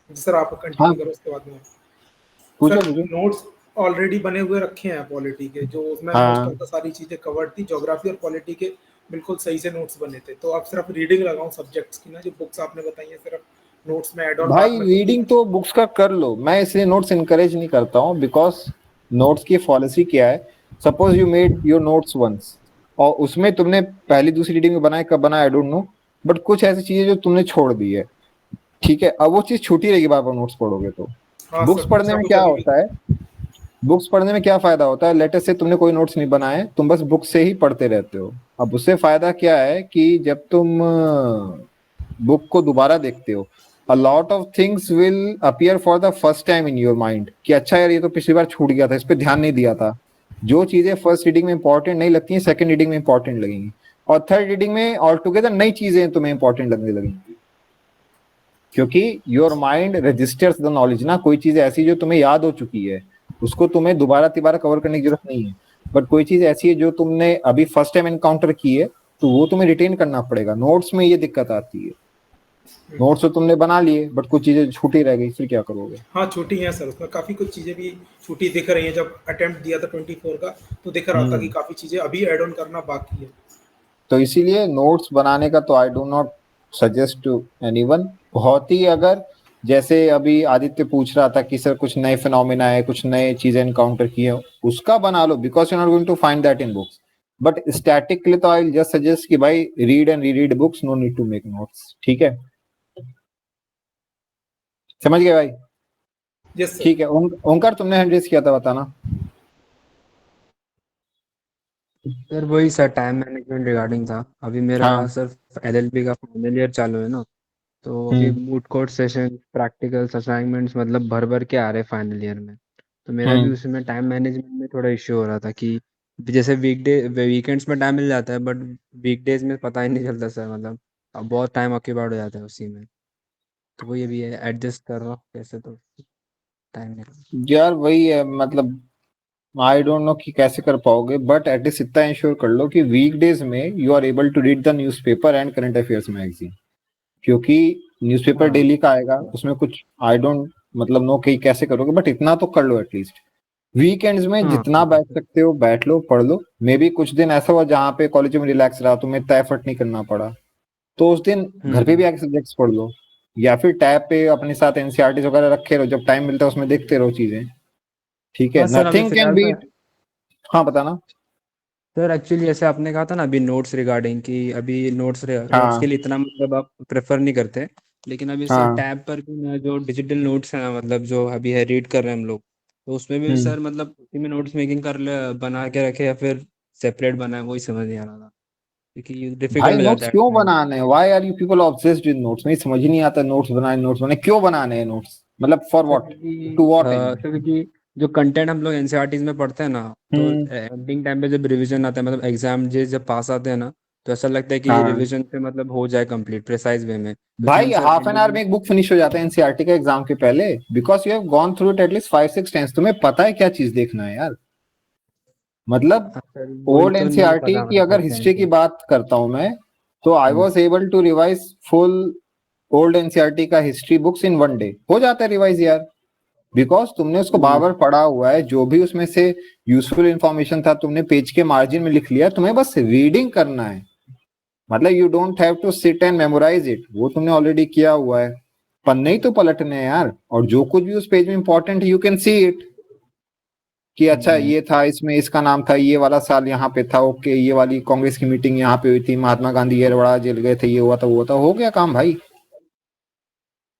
[SPEAKER 2] सर आप कंटिन्यू करो उसके बाद में
[SPEAKER 1] पूछो।
[SPEAKER 2] सर नोट्स ऑलरेडी बने हुए रखे हैं पॉलिटी के, जो उसमें मोस्ट ऑफ द सारी चीजें कवर्ड थी, ज्योग्राफी और पॉलिटी के बिल्कुल सही से नोट्स बने थे। तो अब सिर्फ रीडिंग लगाऊं सब्जेक्ट्स की ना, जो बुक्स आपने बताई है सिर्फ नोट्स में ऐड ऑन।
[SPEAKER 1] भाई रीडिंग तो बुक्स का कर लो, मैं इसलिए नोट्स इनकरेज नहीं करता हूँ, बिकॉज नोट्स की पॉलिसी क्या है, suppose you made your notes once और उसमें तुमने पहली दूसरी रीडिंग में बनाए, कब बनाया आई डोंट नो, बट कुछ ऐसी चीजें जो तुमने छोड़ दी है, ठीक है। अब वो चीज छूटी रहेगी बार बार नोट्स पढ़ोगे तो। बुक्स पढ़ने में क्या होता है, बुक्स पढ़ने में क्या फायदा होता है, लेटर से तुमने कोई नोट्स नहीं बनाए, तुम बस बुक से ही पढ़ते रहते हो। अब उससे फायदा क्या है कि जब तुम बुक को दोबारा देखते हो, a lot of things will appear for the first time in your mind कि अच्छा यार ये तो पिछली बार छूट गया था, इस पे ध्यान नहीं दिया था। जो चीजें फर्स्ट रीडिंग में इंपॉर्टेंट नहीं लगती हैं, सेकंड रीडिंग में इंपॉर्टेंट लगेंगी, और थर्ड रीडिंग में ऑल टुगेदर नई चीजें तुम्हें इंपॉर्टेंट लगने लगेंगी, क्योंकि your mind registers the knowledge ना। कोई चीज ऐसी जो तुम्हें याद हो चुकी है उसको तुम्हें दोबारा तिबारा कवर करने की जरूरत नहीं है, बट कोई चीज ऐसी है जो तुमने अभी फर्स्ट टाइम एनकाउंटर की है तो वो तुम्हें रिटेन करना पड़ेगा। नोट्स में ये दिक्कत आती है, नोट्स तो तुमने बना लिए बट कुछ चीजें छूटी रह गई, फिर क्या करोगे।
[SPEAKER 2] हाँ छूटी हैं सर, उसमें काफी कुछ चीजें भी छूटी दिख रही हैं। जब अटेम्प्ट दिया था 24 का तो दिख रहा था कि काफी चीजें अभी ऐड ऑन करना बाकी है।
[SPEAKER 1] तो इसीलिए नोट्स बनाने का तो I do not suggest to anyone. बहुत ही अगर जैसे अभी आदित्य पूछ रहा था कि सर कुछ नए फिनोमेना है, कुछ नए चीजें एनकाउंटर की है, उसका बना लो, because you not going to find that in books. But static के लिए तो आई विल जस्ट सजेस्ट कि भाई read and read books, no need to make notes, ठीक है। समझ गए भाई?
[SPEAKER 2] yes,
[SPEAKER 1] ठीक है। ओंकार तुमने हैंड रेज किया था, बताना।
[SPEAKER 10] सर वही सर टाइम मैनेजमेंट रिगार्डिंग था। अभी मेरा सर एलएलबी का फाइनल ईयर चालू है ना, तो अभी moot court session, practicals, assignments मतलब भर भर के आ रहे फाइनल ईयर में। तो मेरा भी उसमें टाइम मैनेजमेंट में थोड़ा इश्यू हो रहा था कि जैसे वीकेंड्स में टाइम मिल जाता है, बट वीकडेज में पता ही नहीं चलता सर, मतलब अब बहुत टाइम ऑक्यूपाइड हो जाता है उसी में। तो वो ये भी है, एडजस्ट कर रहा हूँ कैसे तो टाइम निकल।
[SPEAKER 1] यार वही है, मतलब आई डोंट नो कि कैसे कर पाओगे, बट एटलीस्ट इतना इंश्योर कर लो कि वीकडेज में you are able to read the newspaper and current affairs magazine, क्योंकि न्यूज़पेपर
[SPEAKER 10] हाँ
[SPEAKER 1] डेली का आएगा, उसमें कुछ आई डोंट मतलब नो कि कैसे करोगे, बट इतना तो कर लो एटलीस्ट। वीकेंड्स में
[SPEAKER 10] हाँ
[SPEAKER 1] जितना बैठ सकते हो बैठ लो, पढ़ लो। मे बी कुछ दिन ऐसा हुआ जहाँ पे कॉलेज में रिलैक्स रहा, तुम्हें इतना एफर्ट नहीं करना पड़ा, तो उस दिन घर पे भी आके सब्जेक्ट्स पढ़ लो, या फिर टैब पे अपने साथ एनसीईआरटी वगैरह रखे रहो, जब टाइम मिलता है उसमें देखते रहो चीजें। ठीक है,
[SPEAKER 10] हाँ सर अभी
[SPEAKER 1] नथिंग कैन
[SPEAKER 10] फिलहाल में
[SPEAKER 1] बीट। हाँ बताना।
[SPEAKER 10] सर एक्चुअली जैसे आपने कहा था ना अभी नोट्स रिगार्डिंग कि अभी नोट्स के
[SPEAKER 1] हाँ
[SPEAKER 10] लिए इतना मतलब आप प्रेफर नहीं करते, लेकिन अभी सर
[SPEAKER 1] हाँ।
[SPEAKER 10] टैब पर भी ना जो डिजिटल नोट्स हैं ना, मतलब जो अभी है रीड कर रहे हैं हम लोग, तो उसमें भी
[SPEAKER 1] हम्म।
[SPEAKER 10] सर मतलब उसी में नोट्स मेकिंग कर ले बना के रखे या फिर सेपरेट बनाए, वही समझ नहीं आ रहा था क्योंकि
[SPEAKER 1] भाई
[SPEAKER 10] डिफिकल्ट हो जाता
[SPEAKER 1] नोट्स
[SPEAKER 10] है
[SPEAKER 1] क्यों
[SPEAKER 10] टाइम।
[SPEAKER 1] बनाने हैं? Why are you people obsessed with notes? मुझे समझ ही नहीं आता, नोट्स बनाने क्यों बनाने हैं नोट्स? मतलब फॉर
[SPEAKER 10] सर
[SPEAKER 1] व्हाट?
[SPEAKER 10] क्योंकि
[SPEAKER 1] टू व्हाट एंड?
[SPEAKER 10] सर क्योंकि जो कंटेंट हम लोग एनसीईआरटीज में पढ़ते हैं ना, तो
[SPEAKER 1] हम्म।
[SPEAKER 10] एंडिंग टाइम पे जब रिवीजन आता है, मतलब एग्जाम जब पास आते हैं ना, तो ऐसा लगता है कि
[SPEAKER 1] हाँ
[SPEAKER 10] रिवीजन से मतलब हो जाए कंप्लीट प्रिसाइज वे में, तो इसलिए
[SPEAKER 1] भाई,
[SPEAKER 10] हम sir
[SPEAKER 1] half an hour
[SPEAKER 10] individual.
[SPEAKER 1] में एक बुक फिनिश हो जाता है एनसीईआरटी का एग्जाम के पहले, because you have gone through it at least 5-6 times. तुम्हें पता है क्या चीज देखना है यार। मतलब
[SPEAKER 10] सर वही
[SPEAKER 1] ओल्ड
[SPEAKER 10] तो नहीं
[SPEAKER 1] एनसीईआरटी
[SPEAKER 10] पता
[SPEAKER 1] की
[SPEAKER 10] मतलब
[SPEAKER 1] अगर
[SPEAKER 10] उस टाइम
[SPEAKER 1] हिस्ट्री
[SPEAKER 10] पे।
[SPEAKER 1] की बात करता हूं मैं, तो I was able to revise full old NCERT का हिस्ट्री बुक्स इन 1 डे। हो जाता है रिवाइज यार, बिकॉज तुमने उसको बार बार पढ़ा हुआ है, जो भी उसमें से यूजफुल इंफॉर्मेशन था तुमने पेज के मार्जिन में लिख लिया, तुम्हें बस रीडिंग करना है। मतलब you don't have to sit and memorise it, वो तुमने ऑलरेडी किया हुआ है। पन्ने ही तो पलटने हैं यार, और जो कुछ भी उस पेज में इंपॉर्टेंट है यू कैन सी इट, कि अच्छा ये था, इसमें इसका नाम था, ये वाला साल यहाँ पे था, ओके ये वाली कांग्रेस की मीटिंग यहाँ पे हुई थी, महात्मा गांधी ये बड़ा जेल गए थे, ये हुआ था वो हुआ था, हो गया काम भाई।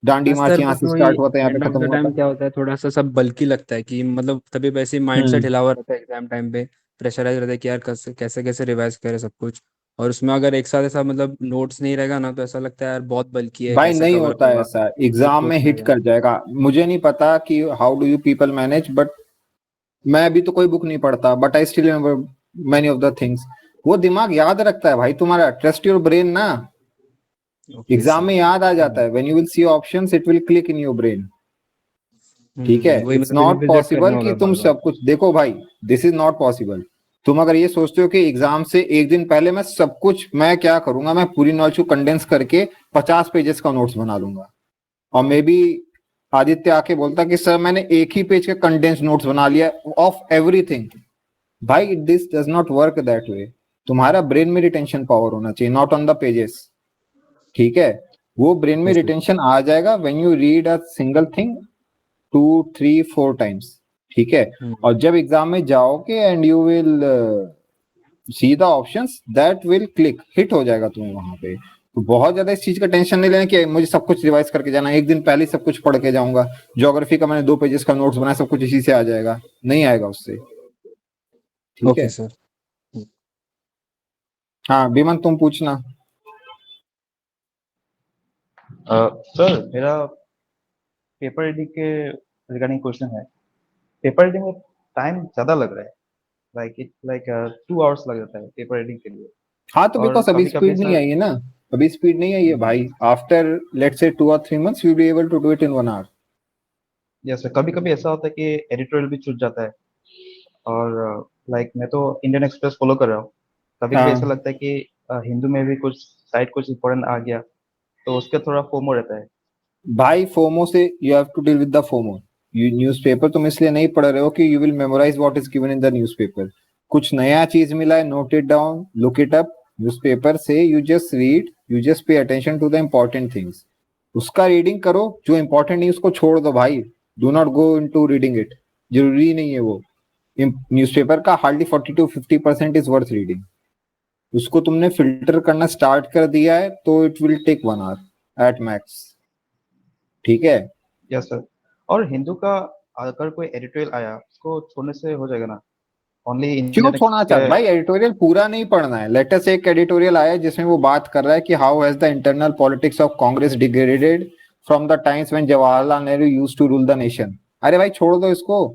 [SPEAKER 1] डांडी
[SPEAKER 10] हाँ
[SPEAKER 1] मार्च
[SPEAKER 10] सर
[SPEAKER 1] यहाँ
[SPEAKER 10] बस
[SPEAKER 1] से
[SPEAKER 10] वही
[SPEAKER 1] स्टार्ट हुआ था, यहाँ पे
[SPEAKER 10] एंड ऑफ
[SPEAKER 1] खत्म
[SPEAKER 10] द
[SPEAKER 1] हुआ
[SPEAKER 10] टाइम
[SPEAKER 1] था।
[SPEAKER 10] क्या होता है, थोड़ा सा सब बल्कि लगता है कि मतलब तभी वैसे माइंड सेट
[SPEAKER 1] हम्म।
[SPEAKER 10] हिला हुआ रहता है एग्जाम टाइम पे, प्रेशराइज रहता है कि यार कैसे कैसे कैसे रिवाइज करें सब कुछ, और उसमें अगर एक साथ ऐसा मतलब नोट्स नहीं रहेगा ना, तो ऐसा लगता है यार बहुत बल्कि है,
[SPEAKER 1] भाई
[SPEAKER 10] कैसे
[SPEAKER 1] नहीं
[SPEAKER 10] कवर
[SPEAKER 1] होता है
[SPEAKER 10] होगा,
[SPEAKER 1] ऐसा,
[SPEAKER 10] कुछ
[SPEAKER 1] एग्जाम में
[SPEAKER 10] पूछ ना
[SPEAKER 1] हिट
[SPEAKER 10] जाए।
[SPEAKER 1] कर जाएगा। मुझे नहीं पता कि how do you people manage, but मैं अभी तो कोई बुक नहीं पढ़ता, but I still remember many of the things. वो दिमाग याद रखता है भाई तुम्हारा, ट्रस्ट योर ब्रेन ना।
[SPEAKER 10] Okay
[SPEAKER 1] exam
[SPEAKER 10] sir.
[SPEAKER 1] में याद आ जाता है, when you will see options it will click in your brain. ठीक है,
[SPEAKER 10] वही
[SPEAKER 1] इट्स
[SPEAKER 10] मतलब
[SPEAKER 1] नॉट
[SPEAKER 10] रिविजिट करना
[SPEAKER 1] पॉसिबल कि
[SPEAKER 10] होगा
[SPEAKER 1] तुम
[SPEAKER 10] बार बार।
[SPEAKER 1] सब कुछ देखो भाई, दिस इज नॉट पॉसिबल। तुम अगर ये सोचते हो कि एग्जाम से एक दिन पहले मैं सब कुछ, मैं क्या करूंगा, मैं पूरी नॉलेज को कंडेंस करके 50 पेजेस का नोट्स बना दूंगा, और मे बी आदित्य आके बोलता कि सर मैंने एक ही पेज का कंडेंस नोट्स बना लिया ऑफ एवरीथिंग। भाई this does not work that way. तुम्हारा ब्रेन में रिटेंशन पावर होना चाहिए, नॉट ऑन द पेजेस। ठीक है, वो ब्रेन में
[SPEAKER 10] ओके सर।
[SPEAKER 1] रिटेंशन आ जाएगा when you read a single thing 2-3-4 times. ठीक है, और जब एग्जाम में जाओगे and you will see the options, that will click, hit हो जाएगा तुम्हें वहां पे। तो बहुत ज्यादा इस चीज का टेंशन नहीं लेना कि मुझे सब कुछ रिवाइज करके जाना, एक दिन पहले सब कुछ पढ़ के जाऊंगा। ज्योग्राफी का मैंने 2 पेजेस का नोट्स बनाया, सब कुछ इसी से आ जाएगा, नहीं आएगा उससे। ठीक
[SPEAKER 10] ओके
[SPEAKER 1] है।
[SPEAKER 10] सर।
[SPEAKER 1] हाँ विमन तुम पूछना।
[SPEAKER 6] सर मेरा पेपर रीडिंग के रिगार्डिंग क्वेश्चन है। पेपर रीडिंग में टाइम ज्यादा लग रहा है, लाइक 2 आवर्स लग जाता है पेपर रीडिंग के लिए।
[SPEAKER 1] हाँ तो
[SPEAKER 6] और
[SPEAKER 1] बिकॉज अभी
[SPEAKER 6] कभी कभी
[SPEAKER 1] स्पीड नहीं
[SPEAKER 6] सर,
[SPEAKER 1] आई है ना, अभी स्पीड नहीं आई है भाई। After let's say 2 or 3 months you be able to do it in 1 hour।
[SPEAKER 6] जैसे कभी कभी ऐसा होता है कि एडिटोरियल भी छूट जाता है, और लाइक मैं तो इंडियन एक्सप्रेस फॉलो कर रहा हूँ। कभी कभी ऐसा
[SPEAKER 1] हाँ
[SPEAKER 6] लगता है कि हिंदू में भी कुछ साइट कुछ इम्पोर्टेंट आ गया, तो उसका थोड़ा फोमो रहता है।
[SPEAKER 1] भाई फोमो से you have to deal with the FOMO. You newspaper तुम इसलिए नहीं पढ़ रहे हो कि you will memorise what is given in the newspaper. कुछ नया चीज मिला है, note it down, look it up. Newspaper से you just read, you just pay attention to the important things. उसका रीडिंग करो, जो इंपॉर्टेंट नहीं उसको छोड़ दो भाई। Do not go into reading it, जरूरी नहीं है वो। न्यूज़पेपर का हार्डली 40-50% इज वर्थ रीडिंग। उसको तुमने फिल्टर करना स्टार्ट कर दिया है तो it will take 1 hour at max. ठीक है।
[SPEAKER 6] Yes sir. और हिंदू का अगर कोई एडिटोरियल आया, उसको छोड़ने से हो जाएगा ना? ओनली
[SPEAKER 1] क्यों
[SPEAKER 6] इंडियन
[SPEAKER 1] छोड़ना चाहते
[SPEAKER 6] एक्सप्रेस।
[SPEAKER 1] भाई? एडिटोरियल पूरा नहीं पढ़ना है। लेटेस्ट एक एडिटोरियल आया है जिसमें वो बात कर रहा है कि how has the internal politics of Congress degraded from the times when Jawaharlal Nehru used to rule the nation. अरे भाई छोड़ दो इसको।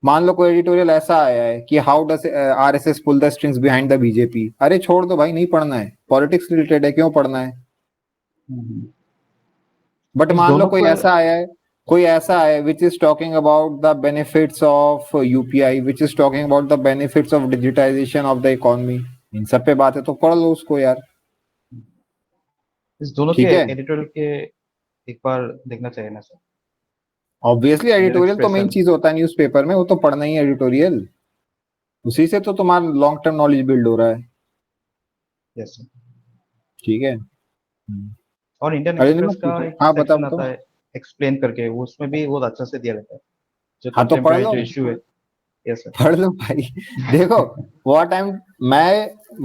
[SPEAKER 1] मान लो कोई एडिटोरियल ऐसा आया है कि how does RSS pull the strings behind the BJP, अरे छोड़ दो भाई, नहीं पढ़ना है, पॉलिटिक्स रिलेटेड है, क्यों पढ़ना है। बट
[SPEAKER 6] इस
[SPEAKER 1] मान लो
[SPEAKER 6] दोनों
[SPEAKER 1] कोई
[SPEAKER 6] पर
[SPEAKER 1] ऐसा आया है, कोई ऐसा है which is talking about the benefits of UPI, which is talking about the benefits of digitisation of the economy, इन सब पे बात है तो पढ़ लो उसको यार।
[SPEAKER 6] इस दोनों के
[SPEAKER 1] ठीक है,
[SPEAKER 6] एडिटोरियल के एक बार देखना चाहिए ना सर।
[SPEAKER 1] ऑब्वियसली
[SPEAKER 6] इंडियन
[SPEAKER 1] एडिटोरियल तो मेन
[SPEAKER 6] एक्सप्रेशन।
[SPEAKER 1] चीज होता है न्यूज़पेपर में, वो तो पढ़ना ही है एडिटोरियल, उसी से तो तुम्हारा लॉन्ग टर्म नॉलेज बिल्ड हो रहा है।
[SPEAKER 6] Yes sir.
[SPEAKER 1] ठीक है।
[SPEAKER 6] और इंडियन
[SPEAKER 1] अरे नहीं,
[SPEAKER 6] एक्सप्रेस
[SPEAKER 1] मैं
[SPEAKER 6] का
[SPEAKER 1] पूछूं,
[SPEAKER 6] एक
[SPEAKER 1] हाँ बता
[SPEAKER 6] सेक्शन
[SPEAKER 1] बताओ।
[SPEAKER 6] आता है एक्सप्लेन करके, वो उसमें भी बहुत अच्छा से दिया रहता है जो
[SPEAKER 1] हाँ तो पढ़
[SPEAKER 6] कंटेम्प्रेरी
[SPEAKER 1] लो,
[SPEAKER 6] जो इशू है। Yes sir.
[SPEAKER 1] पढ़ लो भाई। देखो,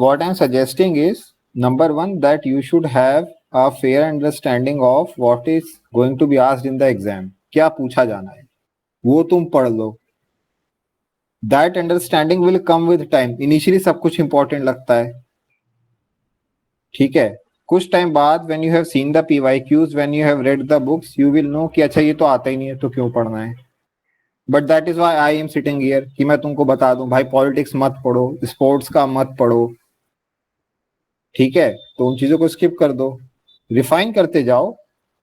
[SPEAKER 1] what I'm suggesting is, number one, that you should have a fair understanding of what is going to be asked in the exam, क्या पूछा जाना है वो तुम पढ़ लो। That understanding will come with time, initially सब कुछ important लगता है, ठीक है। कुछ टाइम बाद when you have seen the PYQs, when you have read the books, you will know कि अच्छा ये तो आता ही नहीं है तो क्यों पढ़ना है। But that is why I am sitting here कि मैं तुमको बता दूं भाई पॉलिटिक्स मत पढ़ो, स्पोर्ट्स का मत पढ़ो, ठीक है। तो उन चीजों को स्किप कर दो, रिफाइन करते जाओ,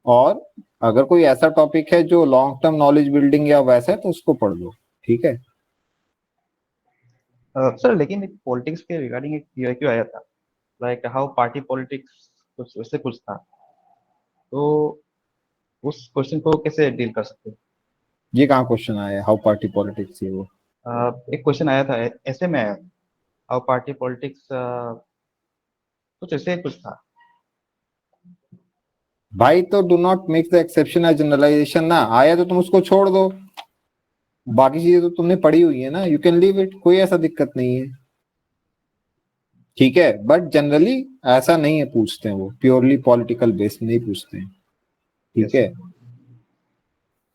[SPEAKER 1] और अगर कोई ऐसा टॉपिक है जो लॉन्ग टर्म नॉलेज बिल्डिंग या वैसा है तो उसको पढ़ लो, ठीक है।
[SPEAKER 6] सर लेकिन एक पॉलिटिक्स के रिगार्डिंग एक पीआईक्यू आया था, लाइक हाउ पार्टी पॉलिटिक्स, कुछ वैसे कुछ था, तो उस क्वेश्चन को कैसे डील कर सकते हैं?
[SPEAKER 1] ये कहाँ क्वेश्चन आया है हाउ पार्टी पॉलिटिक्स, ये वो
[SPEAKER 6] एक क्वेश्चन आया था ऐसे में आया, हाउ पार्टी पॉलिटिक्स कुछ ऐसे कुछ था।
[SPEAKER 1] भाई तो do not make the exception as generalisation ना, आया तो तुम उसको छोड़ दो, बाकी चीजें तो तुमने पढ़ी हुई है ना, यू कैन लीव इट, कोई ऐसा दिक्कत नहीं है, ठीक है। बट जनरली ऐसा नहीं है पूछते हैं, वो प्योरली पॉलिटिकल बेस्ड नहीं पूछते हैं, ठीक है।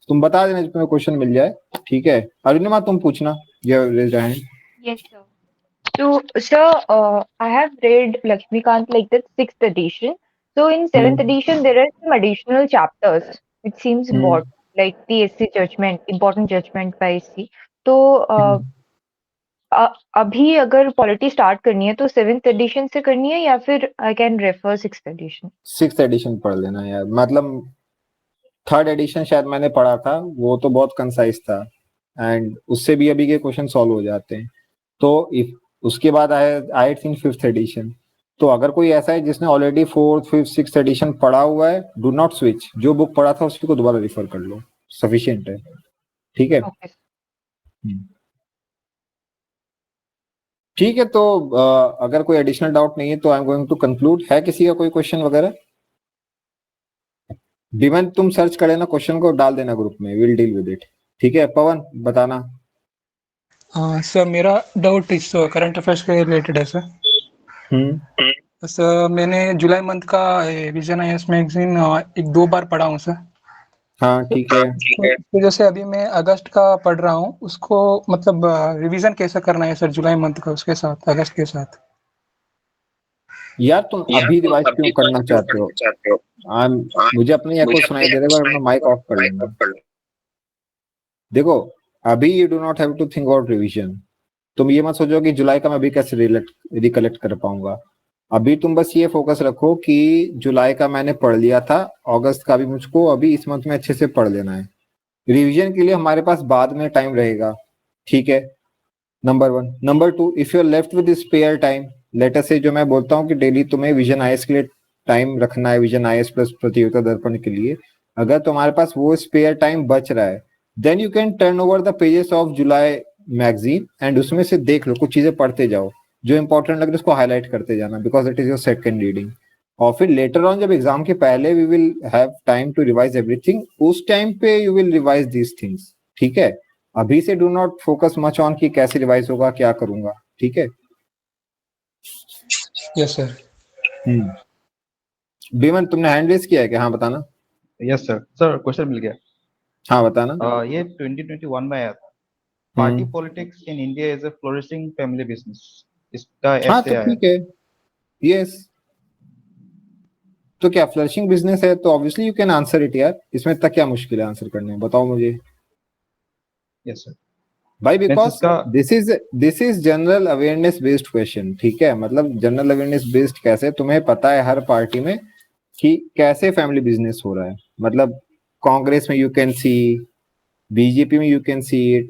[SPEAKER 1] तुम बता देना जब तुम्हें क्वेश्चन मिल जाए, ठीक है। अरुणिमा तुम पूछना, ये raise hand.
[SPEAKER 5] Yes, sir. So, sir, I have read Lakshmikant like the sixth edition. So, in seventh edition, there are some additional chapters. It seems what like the SC judgment, important judgment by SC. तो अभी अगर polity start करनी है तो seventh edition से करनी है या फिर I can refer sixth addition?
[SPEAKER 1] Sixth addition पढ़ लेना यार, मतलब थर्ड एडिशन शायद मैंने पढ़ा था, वो तो बहुत कंसाइज था एंड उससे भी अभी के क्वेश्चन सॉल्व हो जाते हैं। तो इफ उसके बाद आई थिंक फिफ्थ एडिशन, तो अगर कोई ऐसा है जिसने already fourth fifth sixth addition पढ़ा हुआ है, डू नॉट स्विच, जो बुक पढ़ा था उसको दोबारा रिफर कर लो, सफिशिएंट है, ठीक है। ठीक है, तो अगर कोई एडिशनल डाउट नहीं है तो I am going to conclude. है किसी का कोई क्वेश्चन वगैरह? विमन तुम सर्च कर लेना, क्वेश्चन को डाल देना ग्रुप में, विल डील विद इट, ठीक है। पवन बताना।
[SPEAKER 3] सर मेरा डाउट इस करंट अफेयर्स के रिलेटेड है सर। सर मैंने जुलाई मंथ का विजन आईएएस मैगजीन एक दो बार पढ़ा हूँ सर।
[SPEAKER 1] हाँ ठीक है।
[SPEAKER 3] तो जैसे अभी मैं अगस्त का पढ़ रहा हूँ, उसको मतलब रिवीजन कैसे करना है सर जुलाई मंथ का उसके साथ, अगस्त के साथ?
[SPEAKER 1] यार तुम अभी रिवाइज क्यों करना चाहते हो? मुझे अपनी एको सुनाई दे रहा है, अपना माइक ऑफ कर लेना। देखो अभी you do not have to think about revision. तुम ये मत सोचो कि जुलाई का मैं अभी कैसे रिकलेक्ट कर पाऊंगा। अभी तुम बस ये फोकस रखो कि जुलाई का मैंने पढ़ लिया था, अगस्त का भी मुझको अभी इस मंथ में अच्छे से पढ़ लेना है। रिवीजन के लिए हमारे पास बाद में टाइम रहेगा, ठीक है, number one. Number two, if you are left with spare time, later से जो मैं बोलता हूँ कि डेली तुम्हें विजन आईएएस के लिए टाइम रखना है, विजन आईएएस प्लस प्रतियोगिता दर्पण के लिए, अगर तुम्हारे पास वो स्पेयर टाइम बच रहा है, then you can turn over the pages of July magazine and उसमें से देख लो, कुछ चीजें पढ़ते जाओ, जो इंपॉर्टेंट लग रहा है उसको हाईलाइट करते जाना, because it is your second reading. और फिर लेटर ऑन जब एग्जाम के पहले we will have time to revise everything, उस टाइम पे you will revise these things, ठीक है। अभी से do not focus much on कि कैसे रिवाइज होगा, क्या करूंगा, ठीक है।
[SPEAKER 3] Yes sir.
[SPEAKER 1] बीमन तुमने हैंड रेज किया है क्या? हाँ बताना।
[SPEAKER 6] Yes sir. सर क्वेश्चन मिल गया।
[SPEAKER 1] हाँ बताना।
[SPEAKER 6] ये 2021 में आया था, party politics in India is a flourishing family business, इसका
[SPEAKER 1] हाँ
[SPEAKER 6] ऐसे
[SPEAKER 1] तो
[SPEAKER 6] आया।
[SPEAKER 1] ठीक है, यस। तो क्या फ्लरिशिंग बिजनेस है तो obviously you can answer it यार, इसमें तक क्या मुश्किल है आंसर करने में, बताओ मुझे।
[SPEAKER 6] Yes sir.
[SPEAKER 1] भाई because this is general awareness based question, ठीक है। मतलब जनरल अवेयरनेस बेस्ड कैसे, तुम्हें पता है हर पार्टी में कि कैसे फैमिली बिजनेस हो रहा है। मतलब कांग्रेस में यू कैन सी, बीजेपी में you can see it,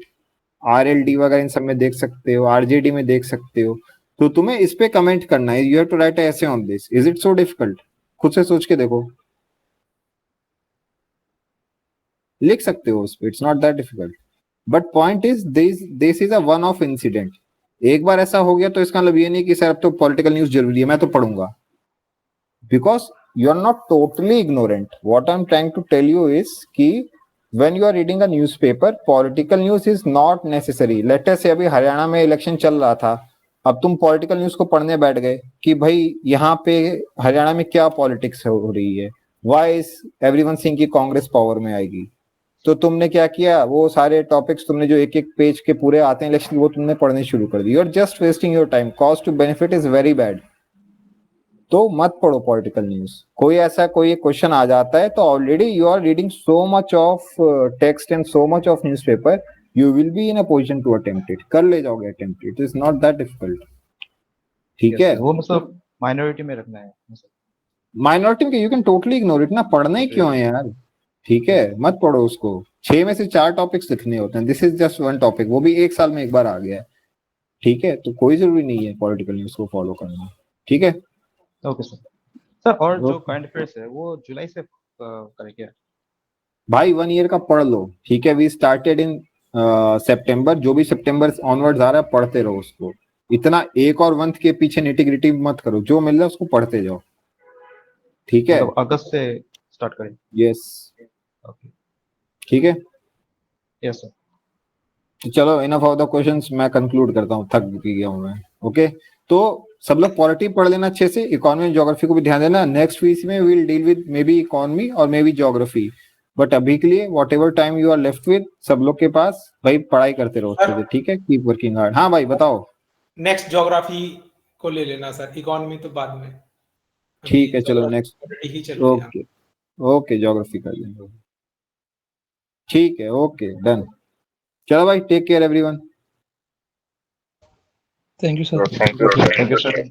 [SPEAKER 1] RLD वगैरह इन सब में देख सकते हो, आरजेडी में देख सकते हो। तो तुम्हें इस पे कमेंट करना है, you have to write a essay on this. Is it so difficult? खुद से सोच के देखो, लिख सकते हो उस पे, it's not that difficult. But point is this is a one of incident. एक बार ऐसा हो गया तो इसका मतलब ये नहीं कि सर अब तो पॉलिटिकल न्यूज जरूरी है, मैं तो पढ़ूंगा। Because you are not totally ignorant. What I am trying to tell you is कि when you are reading a newspaper, political news is not necessary. Let us say अभी हरियाणा में इलेक्शन चल रहा था, अब तुम पॉलिटिकल न्यूज को पढ़ने बैठ गए कि भाई यहाँ पे हरियाणा में क्या पॉलिटिक्स हो रही है, व्हाई इज एवरीवन सेइंग कि कांग्रेस पावर में आएगी। तो तुमने क्या किया, वो सारे टॉपिक्स तुमने जो एक एक पेज के पूरे आते हैं इलेक्शन, वो तुमने पढ़ने शुरू कर दी। You are just wasting your time. Cost to benefit is very bad. तो मत पढ़ो पॉलिटिकल न्यूज। कोई ऐसा कोई क्वेश्चन आ जाता है तो already you are reading so much of text and so much of newspaper, you will be in a position to attempt it. कर ले जाओगे attempt, it is not that difficult, ठीक है।
[SPEAKER 6] वो मतलब माइनॉरिटी में रखना है,
[SPEAKER 1] माइनॉरिटी में you can totally ignore it ना, पढ़ना ही क्यों है यार, ठीक है। मत पढ़ो उसको। 6 में से 4 टॉपिक्स लिखने होते हैं, this is just one topic, वो भी 1 साल में एक बार आ गया है, ठीक है। तो कोई जरूरी नहीं है पॉलिटिकल न्यूज को फॉलो करना, ठीक है।
[SPEAKER 6] Okay sir. और जो करंट अफेयर्स है वो जुलाई से करें क्या?
[SPEAKER 1] भाई 1 ईयर का पढ़ लो, ठीक है। वी स्टार्टेड इन सितंबर, जो भी सितंबर ऑनवर्ड्स आ रहा है पढ़ते रहो उसको। इतना एक और मंथ के पीछे निटिग्रिटी मत करो, जो मिल रहा है उसको पढ़ते जाओ, ठीक है।
[SPEAKER 6] मतलब अगस्त से स्टार्ट करें?
[SPEAKER 1] यस,
[SPEAKER 6] ओके,
[SPEAKER 1] ठीक है।
[SPEAKER 6] Yes sir.
[SPEAKER 1] तो चलो, इनफ ऑफ द क्वेश्चंस, मैं कंक्लूड करता हूँ, थक गया हूँ मैं। ओके, तो सब लोग पॉलिटी पढ़ लेना अच्छे से, इकोनॉमी और ज्योग्राफी को भी ध्यान देना। नेक्स्ट वीक में we will deal with maybe economy और मे बी ज्योग्राफी। बट अभी के लिए whatever time you are left with, सब लोग के पास भाई पढ़ाई करते रहो अच्छे से, ठीक है। Keep working hard. हाँ भाई बताओ।
[SPEAKER 2] नेक्स्ट ज्योग्राफी को ले लेना सर, इकोनॉमी तो बाद में।
[SPEAKER 1] ठीक है, चलो नेक्स्ट।
[SPEAKER 2] ही चल रही है।
[SPEAKER 1] ओके ओके, ज्योग्राफी कर लेंगे, ठीक है। Okay done. चलो भाई, take care everyone.
[SPEAKER 3] Thank you sir.
[SPEAKER 6] Thank you sir.